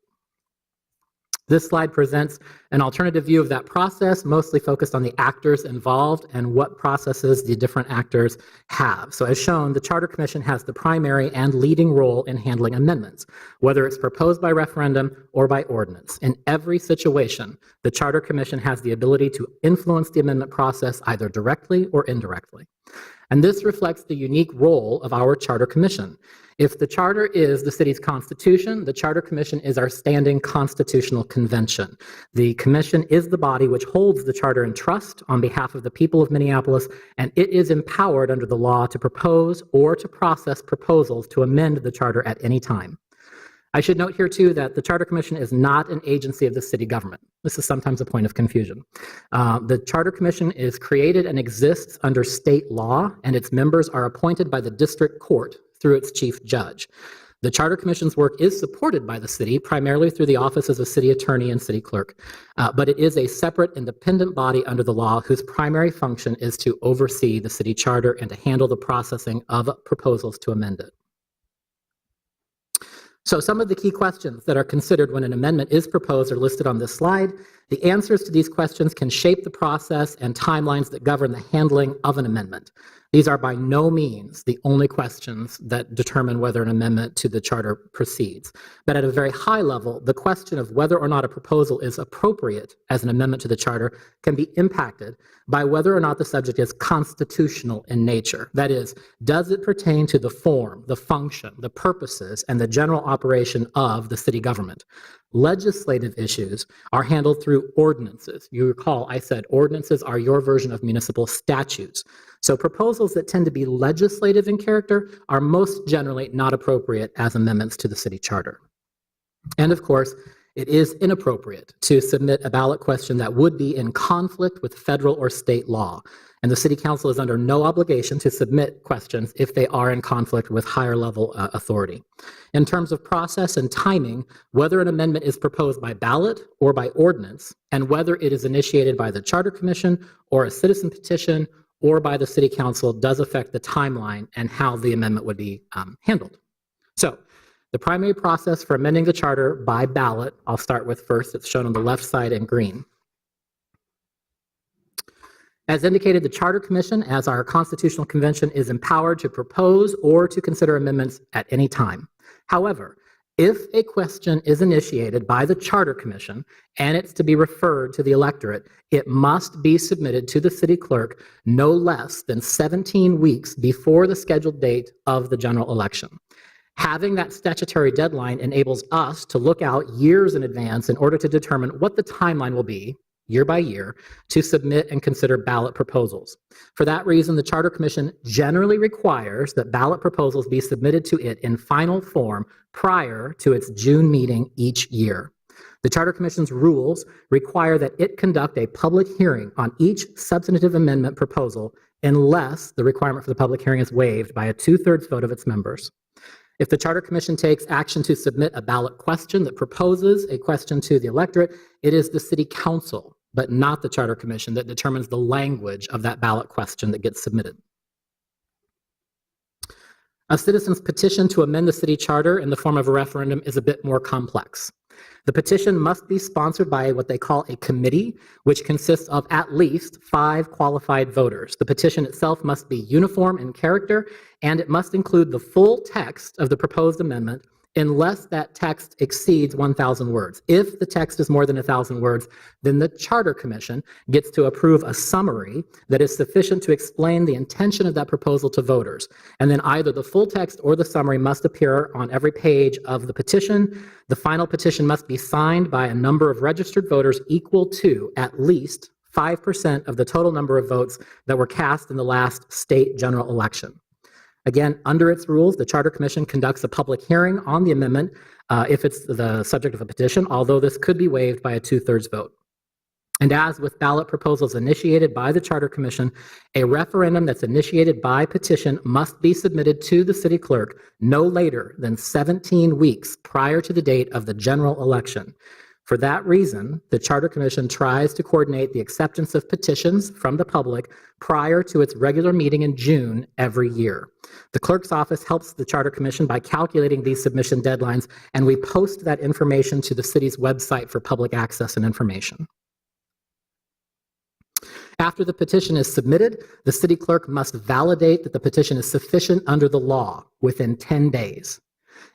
This slide presents an alternative view of that process, mostly focused on the actors involved and what processes the different actors have. So as shown, the Charter Commission has the primary and leading role in handling amendments, whether it's proposed by referendum or by ordinance. In every situation, the Charter Commission has the ability to influence the amendment process either directly or indirectly. And this reflects the unique role of our Charter Commission. If the charter is the city's constitution, the Charter Commission is our standing constitutional convention. The commission is the body which holds the charter in trust on behalf of the people of Minneapolis, and it is empowered under the law to propose or to process proposals to amend the charter at any time. I should note here too that the Charter Commission is not an agency of the city government. This is sometimes a point of confusion. The Charter Commission is created and exists under state law, and its members are appointed by the district court through its chief judge. The Charter Commission's work is supported by the city, primarily through the offices of city attorney and city clerk, but it is a separate independent body under the law whose primary function is to oversee the city charter and to handle the processing of proposals to amend it. So some of the key questions that are considered when an amendment is proposed are listed on this slide. The answers to these questions can shape the process and timelines that govern the handling of an amendment. These are by no means the only questions that determine whether an amendment to the charter proceeds. But at a very high level, the question of whether or not a proposal is appropriate as an amendment to the charter can be impacted by whether or not the subject is constitutional in nature. That is, does it pertain to the form, the function, the purposes, and the general operation of the city government? Legislative issues are handled through ordinances. You recall I said ordinances are your version of municipal statutes. So proposals that tend to be legislative in character are most generally not appropriate as amendments to the city charter. And of course, it is inappropriate to submit a ballot question that would be in conflict with federal or state law. And the City Council is under no obligation to submit questions if they are in conflict with higher level authority. In terms of process and timing, whether an amendment is proposed by ballot or by ordinance, and whether it is initiated by the Charter Commission or a citizen petition or by the City Council does affect the timeline and how the amendment would be handled. So the primary process for amending the charter by ballot, I'll start with first, it's shown on the left side in green. As indicated, the Charter Commission, as our constitutional convention, is empowered to propose or to consider amendments at any time. However, if a question is initiated by the Charter Commission and it's to be referred to the electorate, it must be submitted to the city clerk no less than 17 weeks before the scheduled date of the general election. Having that statutory deadline enables us to look out years in advance in order to determine what the timeline will be, year by year, to submit and consider ballot proposals. For that reason, the Charter Commission generally requires that ballot proposals be submitted to it in final form prior to its June meeting each year. The Charter Commission's rules require that it conduct a public hearing on each substantive amendment proposal unless the requirement for the public hearing is waived by a 2/3 vote of its members. If the Charter Commission takes action to submit a ballot question that proposes a question to the electorate, it is the City Council, but not the Charter Commission, that determines the language of that ballot question that gets submitted. A citizen's petition to amend the city charter in the form of a referendum is a bit more complex. The petition must be sponsored by what they call a committee, which consists of at least 5 qualified voters. The petition itself must be uniform in character, and it must include the full text of the proposed amendment unless that text exceeds 1,000 words. If the text is more than 1,000 words, then the Charter Commission gets to approve a summary that is sufficient to explain the intention of that proposal to voters. And then either the full text or the summary must appear on every page of the petition. The final petition must be signed by a number of registered voters equal to at least 5% of the total number of votes that were cast in the last state general election. Again, under its rules, the Charter Commission conducts a public hearing on the amendment if it's the subject of a petition, although this could be waived by a 2/3 vote. And as with ballot proposals initiated by the Charter Commission, a referendum that's initiated by petition must be submitted to the city clerk no later than 17 weeks prior to the date of the general election. For that reason, the Charter Commission tries to coordinate the acceptance of petitions from the public prior to its regular meeting in June every year. The clerk's office helps the Charter Commission by calculating these submission deadlines, and we post that information to the city's website for public access and information. After the petition is submitted, the city clerk must validate that the petition is sufficient under the law within 10 days.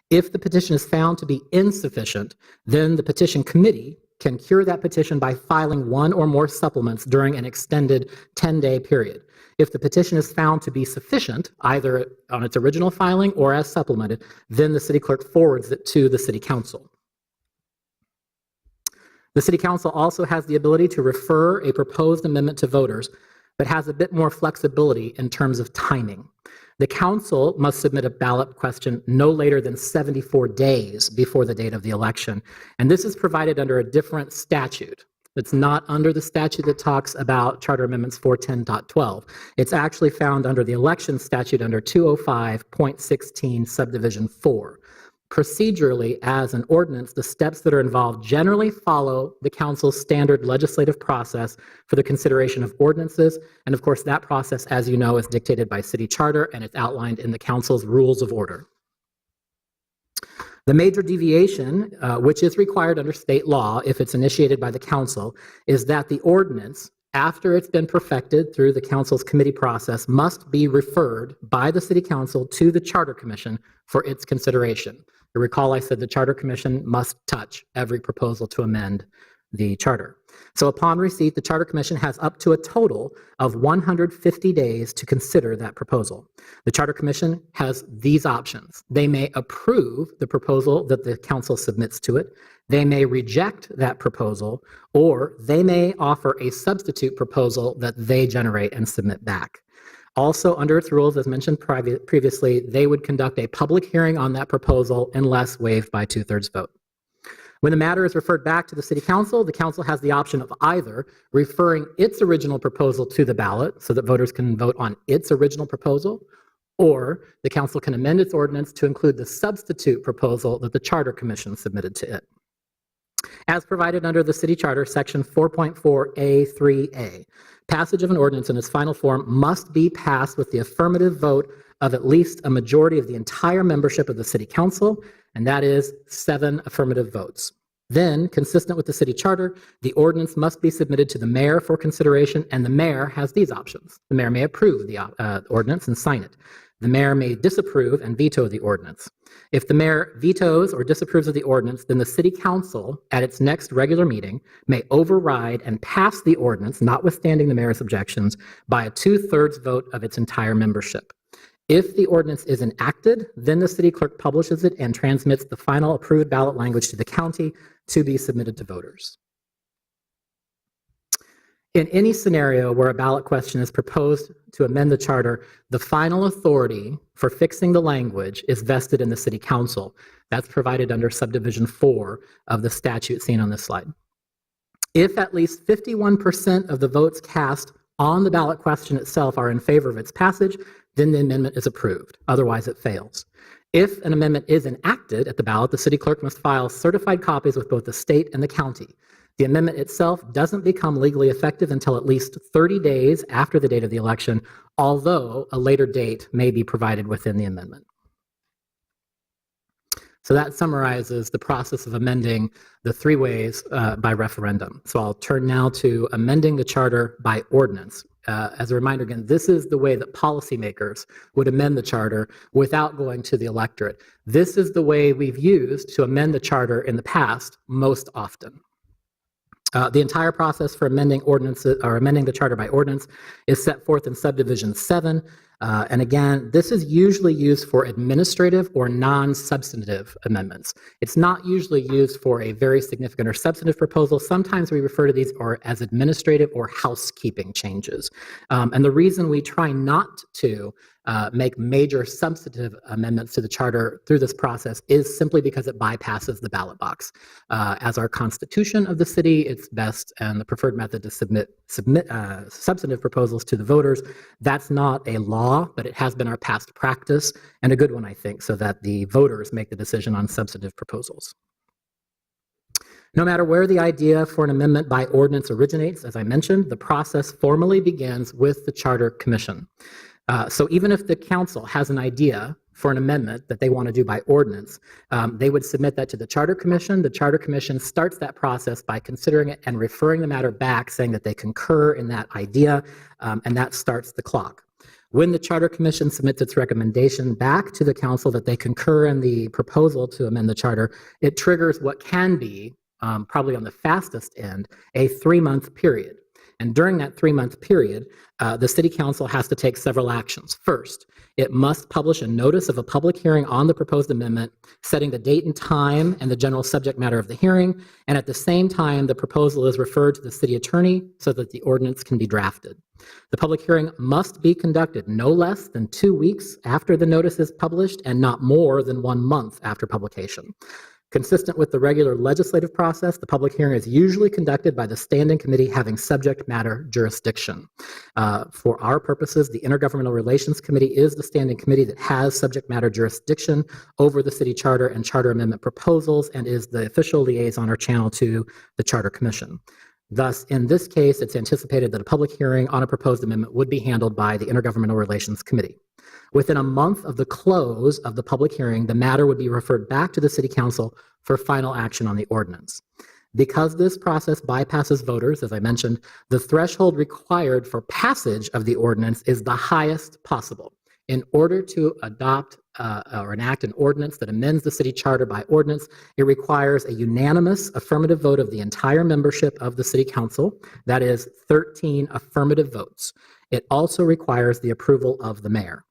If the petition is found to be insufficient, then the petition committee can cure that petition by filing one or more supplements during an extended 10-day period. If the petition is found to be sufficient, either on its original filing or as supplemented, then the city clerk forwards it to the city council. The city council also has the ability to refer a proposed amendment to voters, but has a bit more flexibility in terms of timing. The council must submit a ballot question no later than 74 days before the date of the election. And this is provided under a different statute. It's not under the statute that talks about Charter Amendments 410.12. It's actually found under the election statute under 205.16 subdivision 4. Procedurally, as an ordinance, the steps that are involved generally follow the council's standard legislative process for the consideration of ordinances. And of course, that process, as you know, is dictated by city charter and it's outlined in the council's rules of order. The major deviation, which is required under state law if it's initiated by the council, is that the ordinance, after it's been perfected through the council's committee process, must be referred by the city council to the Charter Commission for its consideration. You recall I said the Charter Commission must touch every proposal to amend the charter. So upon receipt, the Charter Commission has up to a total of 150 days to consider that proposal. The Charter Commission has these options. They may approve the proposal that the council submits to it. They may reject that proposal, or they may offer a substitute proposal that they generate and submit back. Also, under its rules, as mentioned previously, they would conduct a public hearing on that proposal unless waived by 2/3 vote. When the matter is referred back to the city council, the council has the option of either referring its original proposal to the ballot so that voters can vote on its original proposal, or the council can amend its ordinance to include the substitute proposal that the Charter Commission submitted to it. As provided under the city charter, section 4.4A3A, passage of an ordinance in its final form must be passed with the affirmative vote of at least a majority of the entire membership of the city council, and that is 7 affirmative votes. Then, consistent with the city charter, the ordinance must be submitted to the mayor for consideration, and the mayor has these options. The mayor may approve the ordinance and sign it. The mayor may disapprove and veto the ordinance. If the mayor vetoes or disapproves of the ordinance, then the city council, at its next regular meeting, may override and pass the ordinance, notwithstanding the mayor's objections, by a 2/3 vote of its entire membership. If the ordinance is enacted, then the city clerk publishes it and transmits the final approved ballot language to the county to be submitted to voters. In any scenario where a ballot question is proposed to amend the charter, the final authority for fixing the language is vested in the city council. That's provided under subdivision 4 of the statute seen on this slide. If at least 51% of the votes cast on the ballot question itself are in favor of its passage, then the amendment is approved. Otherwise, it fails. If an amendment is enacted at the ballot, the city clerk must file certified copies with both the state and the county. The amendment itself doesn't become legally effective until at least 30 days after the date of the election, although a later date may be provided within the amendment. So that summarizes the process of amending the 3 ways by referendum. So I'll turn now to amending the charter by ordinance. As a reminder, again, this is the way that policymakers would amend the charter without going to the electorate. This is the way we've used to amend the charter in the past most often. The entire process for amending ordinances or amending the charter by ordinance is set forth in subdivision 7. And again, this is usually used for administrative or non-substantive amendments. It's not usually used for a very significant or substantive proposal. Sometimes we refer to these as administrative or housekeeping changes. And the reason we try not to make major substantive amendments to the charter through this process is simply because it bypasses the ballot box. As our constitution of the city, it's best and the preferred method to submit substantive proposals to the voters. That's not a law, but it has been our past practice, and a good one, I think, so that the voters make the decision on substantive proposals. No matter where the idea for an amendment by ordinance originates, as I mentioned, the process formally begins with the Charter Commission. So even if the council has an idea for an amendment that they want to do by ordinance, they would submit that to the Charter Commission. The Charter Commission starts that process by considering it and referring the matter back, saying that they concur in that idea, and that starts the clock. When the Charter Commission submits its recommendation back to the council that they concur in the proposal to amend the charter, it triggers what can be, probably on the fastest end, a 3-month period. And during that 3-month period, the City Council has to take several actions. First, it must publish a notice of a public hearing on the proposed amendment, setting the date and time and the general subject matter of the hearing, and at the same time, the proposal is referred to the city attorney so that the ordinance can be drafted. The public hearing must be conducted no less than 2 weeks after the notice is published and not more than 1 month after publication. Consistent with the regular legislative process, the public hearing is usually conducted by the standing committee having subject matter jurisdiction. For our purposes, the Intergovernmental Relations Committee is the standing committee that has subject matter jurisdiction over the city charter and charter amendment proposals and is the official liaison or channel to the Charter Commission. Thus, in this case, it's anticipated that a public hearing on a proposed amendment would be handled by the Intergovernmental Relations Committee. Within a month of the close of the public hearing, the matter would be referred back to the City Council for final action on the ordinance. Because this process bypasses voters, as I mentioned, the threshold required for passage of the ordinance is the highest possible. In order to adopt or enact an ordinance that amends the city charter by ordinance, it requires a unanimous affirmative vote of the entire membership of the City Council, that is 13 affirmative votes. It also requires the approval of the mayor.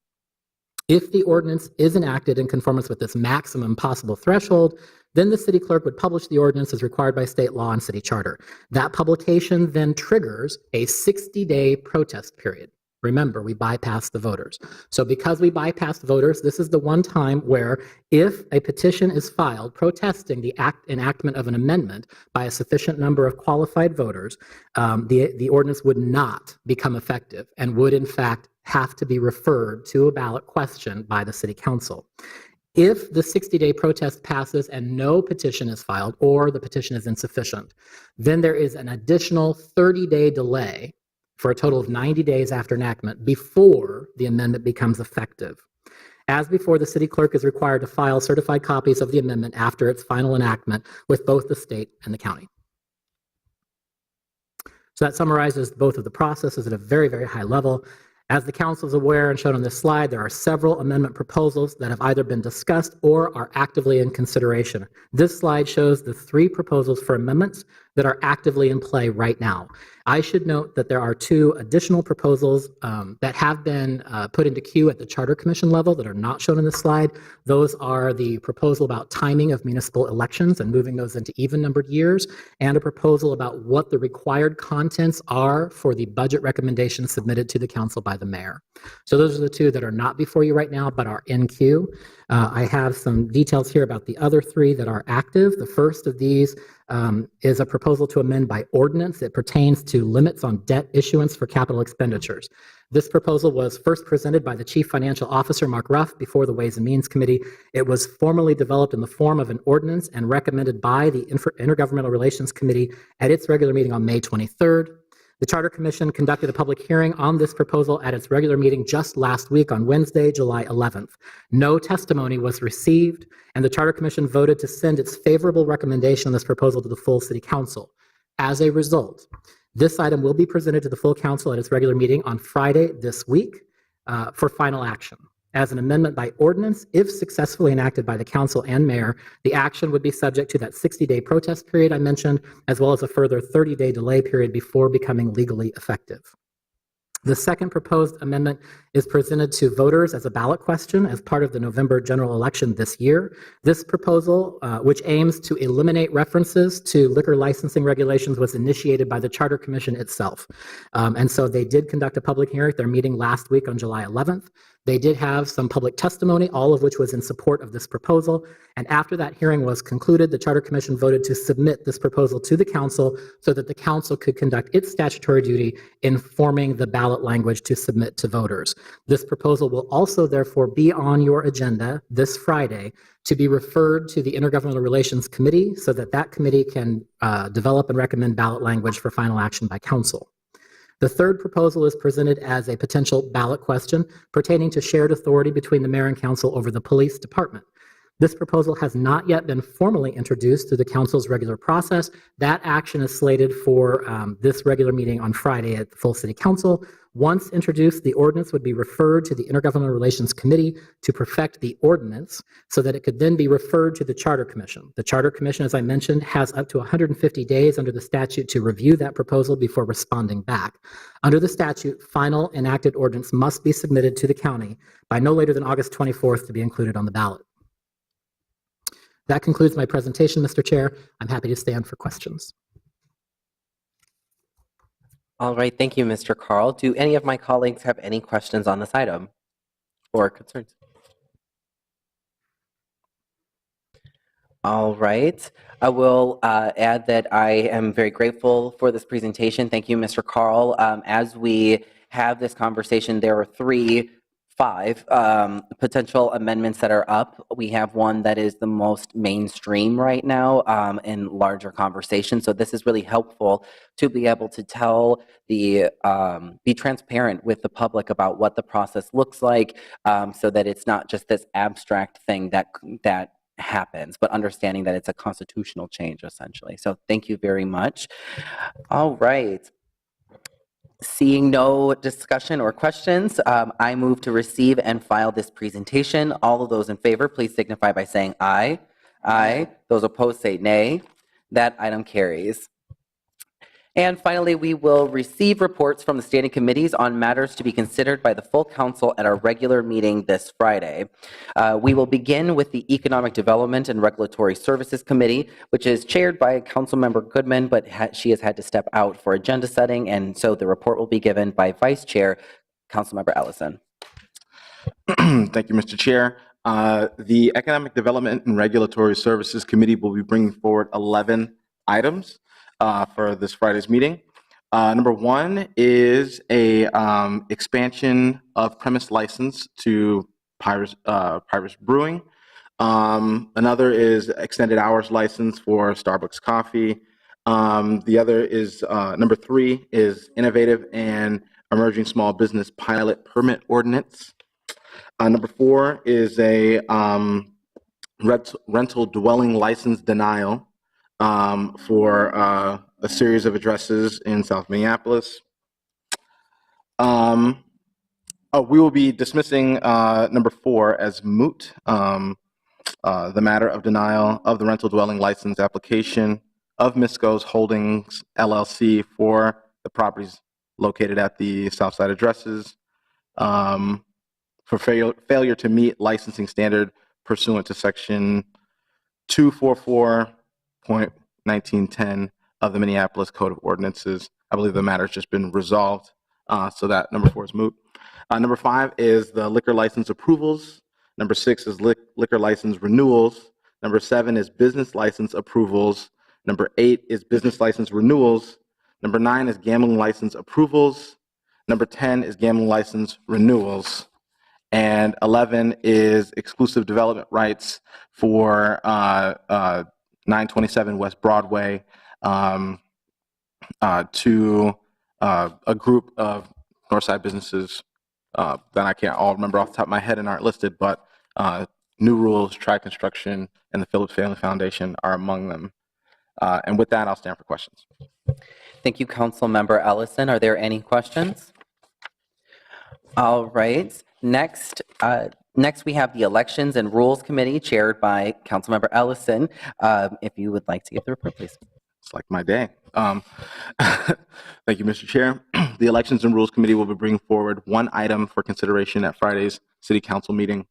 If the ordinance is enacted in conformance with this maximum possible threshold, then the city clerk would publish the ordinance as required by state law and city charter. That publication then triggers a 60-day protest period. Remember, we bypassed the voters. So because we bypassed voters, this is the one time where if a petition is filed protesting the enactment of an amendment by a sufficient number of qualified voters, the ordinance would not become effective and would in fact have to be referred to a ballot question by the City Council. If the 60-day protest passes and no petition is filed or the petition is insufficient, then there is an additional 30-day delay for a total of 90 days after enactment before the amendment becomes effective. As before, the city clerk is required to file certified copies of the amendment after its final enactment with both the state and the county. So that summarizes both of the processes at a very, very high level. As the council is aware and shown on this slide, there are several amendment proposals that have either been discussed or are actively in consideration. This slide shows the 3 proposals for amendments that are actively in play right now. I should note that there are 2 additional proposals that have been put into queue at the Charter Commission level that are not shown in this slide. Those are the proposal about timing of municipal elections and moving those into even-numbered years, and a proposal about what the required contents are for the budget recommendations submitted to the council by the mayor. So those are the 2 that are not before you right now, but are in queue. I have some details here about the other 3 that are active. The first of these is a proposal to amend by ordinance. It pertains to limits on debt issuance for capital expenditures. This proposal was first presented by the Chief Financial Officer, Mark Ruff, before the Ways and Means Committee. It was formally developed in the form of an ordinance and recommended by the Intergovernmental Relations Committee at its regular meeting on May 23rd. The Charter Commission conducted a public hearing on this proposal at its regular meeting just last week on Wednesday, July 11th. No testimony was received, and the Charter Commission voted to send its favorable recommendation on this proposal to the full City Council. As a result, this item will be presented to the full council at its regular meeting on Friday this week for final action. As an amendment by ordinance, if successfully enacted by the council and mayor, the action would be subject to that 60-day protest period I mentioned, as well as a further 30-day delay period before becoming legally effective. The second proposed amendment is presented to voters as a ballot question as part of the November general election this year. This proposal, which aims to eliminate references to liquor licensing regulations, was initiated by the Charter Commission itself. And so they did conduct a public hearing at their meeting last week on July 11th. They did have some public testimony, all of which was in support of this proposal. And after that hearing was concluded, the Charter Commission voted to submit this proposal to the council so that the council could conduct its statutory duty in forming the ballot language to submit to voters. This proposal will also therefore be on your agenda this Friday to be referred to the Intergovernmental Relations Committee so that that committee can develop and recommend ballot language for final action by council. The third proposal is presented as a potential ballot question pertaining to shared authority between the mayor and council over the police department. This proposal has not yet been formally introduced through the council's regular process. That action is slated for this regular meeting on Friday at the full city council. Once introduced, the ordinance would be referred to the Intergovernmental Relations Committee to perfect the ordinance so that it could then be referred to the Charter Commission. The Charter Commission, as I mentioned, has up to 150 days under the statute to review that proposal before responding back. Under the statute, final enacted ordinance must be submitted to the county by no later than August 24th to be included on the ballot. That concludes my presentation, Mr. Chair. I'm happy to stand for questions. All right, thank you, Mr. Carl. Do any of my colleagues have any questions on this item or concerns? All right, I will add that I am very grateful for this presentation. Thank you, Mr. Carl. As we have this conversation, there are five potential amendments that are up. We have one that is the most mainstream right now in larger conversation. So this is really helpful to be able to tell the, be transparent with the public about what the process looks like so that it's not just this abstract thing that happens, but understanding that it's a constitutional change essentially. So thank you very much. All right. Seeing no discussion or questions, I move to receive and file this presentation. All of those in favor, please signify by saying aye. Aye. Those opposed say nay. That item carries. And finally, we will receive reports from the standing committees on matters to be considered by the full council at our regular meeting this Friday. We will begin with the Economic Development and Regulatory Services Committee, which is chaired by Councilmember Goodman, but she has had to step out for agenda setting, and so the report will be given by Vice Chair Councilmember Ellison. Thank you, Mr. Chair. The Economic Development and Regulatory Services Committee will be bringing forward 11 items for this Friday's meeting. Number one is a expansion of premise license to Pyrus Brewing. Another is extended hours license for Starbucks Coffee. The other is number three is innovative and emerging small business pilot permit ordinance. Number four is a rental dwelling license denial for a series of addresses in South Minneapolis. We will be dismissing number four as moot, the matter of denial of the rental dwelling license application of Misco's Holdings LLC for the properties located at the Southside addresses for failure to meet licensing standard pursuant to section 244.1910 of the Minneapolis Code of Ordinances. I believe the matter has just been resolved, so that number four is moot. Number five is the liquor license approvals. Number six is liquor license renewals. Number seven is business license approvals. Number eight is business license renewals. Number nine is gambling license approvals. Number 10 is gambling license renewals. And 11 is exclusive development rights for 927 West Broadway to a group of Northside businesses that I can't all remember off the top of my head and aren't listed, but New Rules, Tri Construction, and the Phillips Family Foundation are among them. And with that, I'll stand for questions. Thank you, Councilmember Ellison. Are there any questions? All right. Next we have the Elections and Rules Committee chaired by Councilmember Ellison. If you would like to give the report, please. It's like my day. Thank you, Mr. Chair. The Elections and Rules Committee will be bringing forward one item for consideration at Friday's City Council meeting.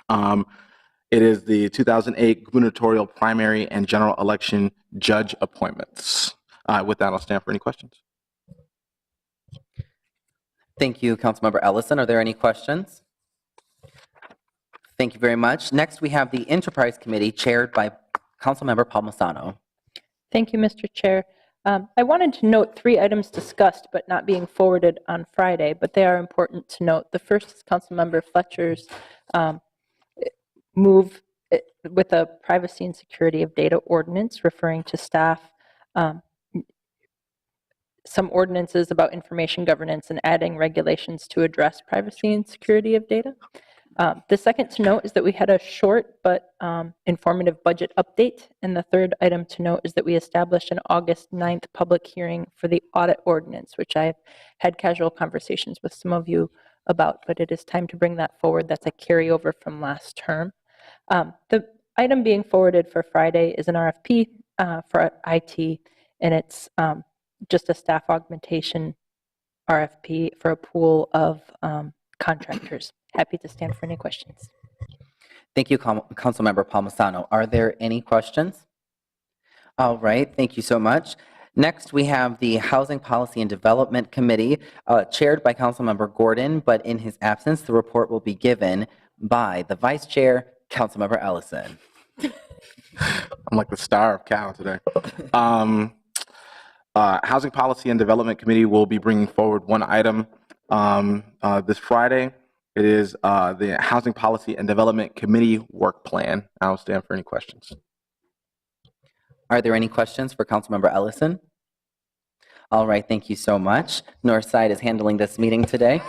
It is the 2008 gubernatorial primary and general election judge appointments. With that, I'll stand for any questions. Thank you, Councilmember Ellison. Are there any questions? Thank you very much. Next, we have the Enterprise Committee chaired by Councilmember Palmisano. Thank you, Mr. Chair. I wanted to note 3 items discussed but not being forwarded on Friday, but they are important to note. The first is Councilmember Fletcher's move with a privacy and security of data ordinance referring to staff, some ordinances about information governance and adding regulations to address privacy and security of data. The second to note is that we had a short but informative budget update. And the third item to note is that we established an August 9th public hearing for the audit ordinance, which I've had casual conversations with some of you about, but it is time to bring that forward. That's a carryover from last term. The item being forwarded for Friday is an RFP for IT, and it's just a staff augmentation RFP for a pool of contractors. Happy to stand for any questions. Thank you, Councilmember Palmisano. Are there any questions? All right, thank you so much. Next, we have the Housing Policy and Development Committee, chaired by Councilmember Gordon, but in his absence, the report will be given by the Vice Chair, Councilmember Ellison. I'm like the star of Cal today. Housing Policy and Development Committee will be bringing forward one item this Friday. It is the Housing Policy and Development Committee Work Plan. I'll stand for any questions. Are there any questions for Councilmember Ellison? All right, thank you so much. Northside is handling this meeting today.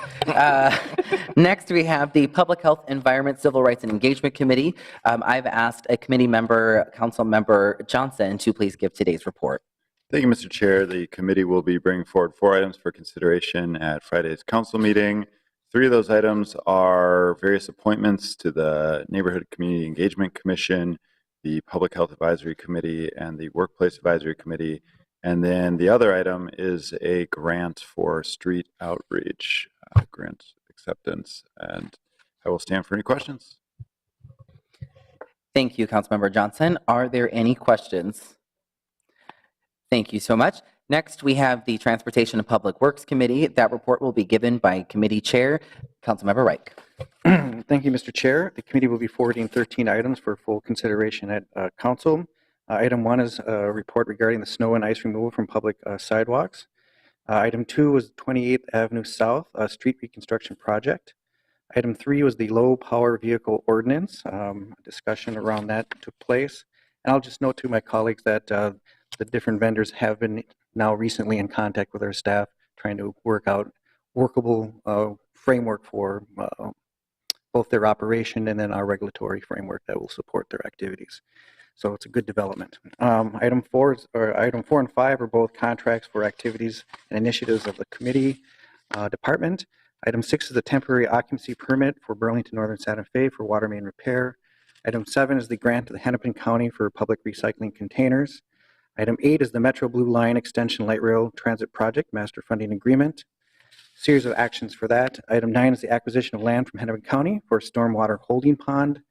Next, we have the Public Health, Environment, Civil Rights, and Engagement Committee. I've asked a committee member, Councilmember Johnson, to please give today's report. Thank you, Mr. Chair. The committee will be bringing forward 4 items for consideration at Friday's council meeting. 3 of those items are various appointments to the Neighborhood Community Engagement Commission, the Public Health Advisory Committee, and the Workplace Advisory Committee. And then the other item is a grant for street outreach, grant acceptance. And I will stand for any questions. Thank you, Councilmember Johnson. Are there any questions? Thank you so much. Next, we have the Transportation and Public Works Committee. That report will be given by Committee Chair, Councilmember Reich. Thank you, Mr. Chair. The committee will be forwarding 13 items for full consideration at council. Item 1 is a report regarding the snow and ice removal from public sidewalks. Item 2 was 28th Avenue South street reconstruction project. Item 3 was the low power vehicle ordinance. Discussion around that took place. And I'll just note to my colleagues that the different vendors have been now recently in contact with our staff, trying to work out workable framework for both their operation and then our regulatory framework that will support their activities. So it's a good development. Item 4 and 5 are both contracts for activities and initiatives of the committee department. Item 6 is a temporary occupancy permit for Burlington Northern Santa Fe for water main repair. Item 7 is the grant to the Hennepin County for public recycling containers. Item 8 is the Metro Blue Line Extension Light Rail Transit Project Master Funding Agreement. Series of actions for that. Item 9 is the acquisition of land from Hennepin County for stormwater holding pond.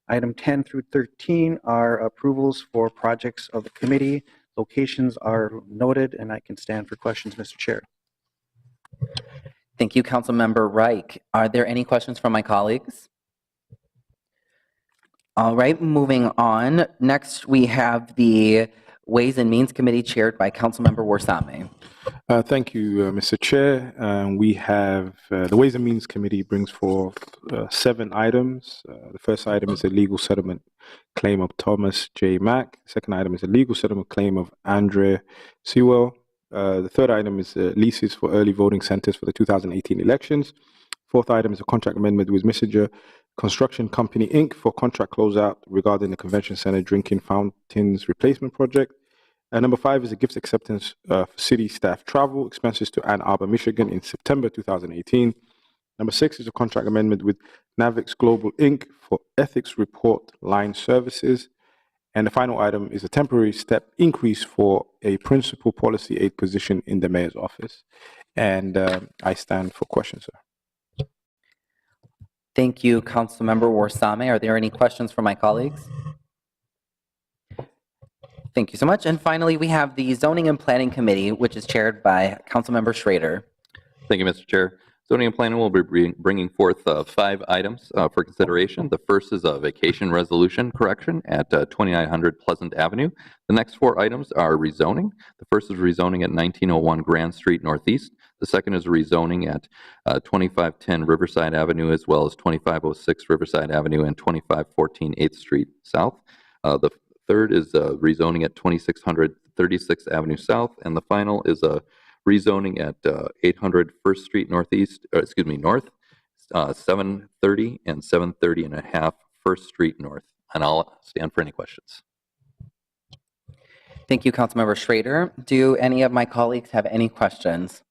Item 10 through 13 are approvals for projects of the committee. Locations are noted, and I can stand for questions, Mr. Chair. Thank you, Councilmember Reich. Are there any questions from my colleagues? All right, moving on. Next, we have the Ways and Means Committee chaired by Councilmember Warsame. Thank you, Mr. Chair. We have the Ways and Means Committee brings forth 7 items. The first item is a legal settlement claim of Thomas J. Mack. The second item is a legal settlement claim of Andre Sewell. The third item is leases for early voting centers for the 2018 elections. Fourth item is a contract amendment with Messenger Construction Company, Inc. for contract closeout regarding the Convention Center drinking fountains replacement project. Number 5 is a gift acceptance for city staff travel expenses to Ann Arbor, Michigan in September 2018. Number 6 is a contract amendment with Navix Global, Inc. for ethics report line services. And the final item is a temporary step increase for a principal policy aide position in the mayor's office. And I stand for questions, sir. Thank you, Councilmember Warsame. Are there any questions from my colleagues? Thank you so much. And finally, we have the Zoning and Planning Committee, which is chaired by Councilmember Schrader. Thank you, Mr. Chair. Zoning and Planning will be bringing forth 5 items for consideration. The first is a vacation resolution correction at 2900 Pleasant Avenue. The next 4 items are rezoning. The first is rezoning at 1901 Grand Street Northeast. The second is rezoning at 2510 Riverside Avenue, as well as 2506 Riverside Avenue and 2514 8th Street South. The third is rezoning at 2600 36th Avenue South. And the final is a rezoning at 800 First Street Northeast, North, 730 and 730 and a half First Street North. And I'll stand for any questions. Thank you, Councilmember Schrader. Do any of my colleagues have any questions?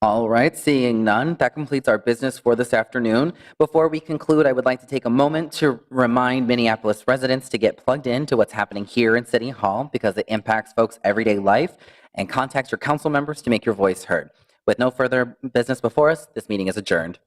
All right, seeing none, that completes our business for this afternoon. Before we conclude, I would like to take a moment to remind Minneapolis residents to get plugged into what's happening here in City Hall because it impacts folks' everyday life, and contact your council members to make your voice heard. With no further business before us, this meeting is adjourned.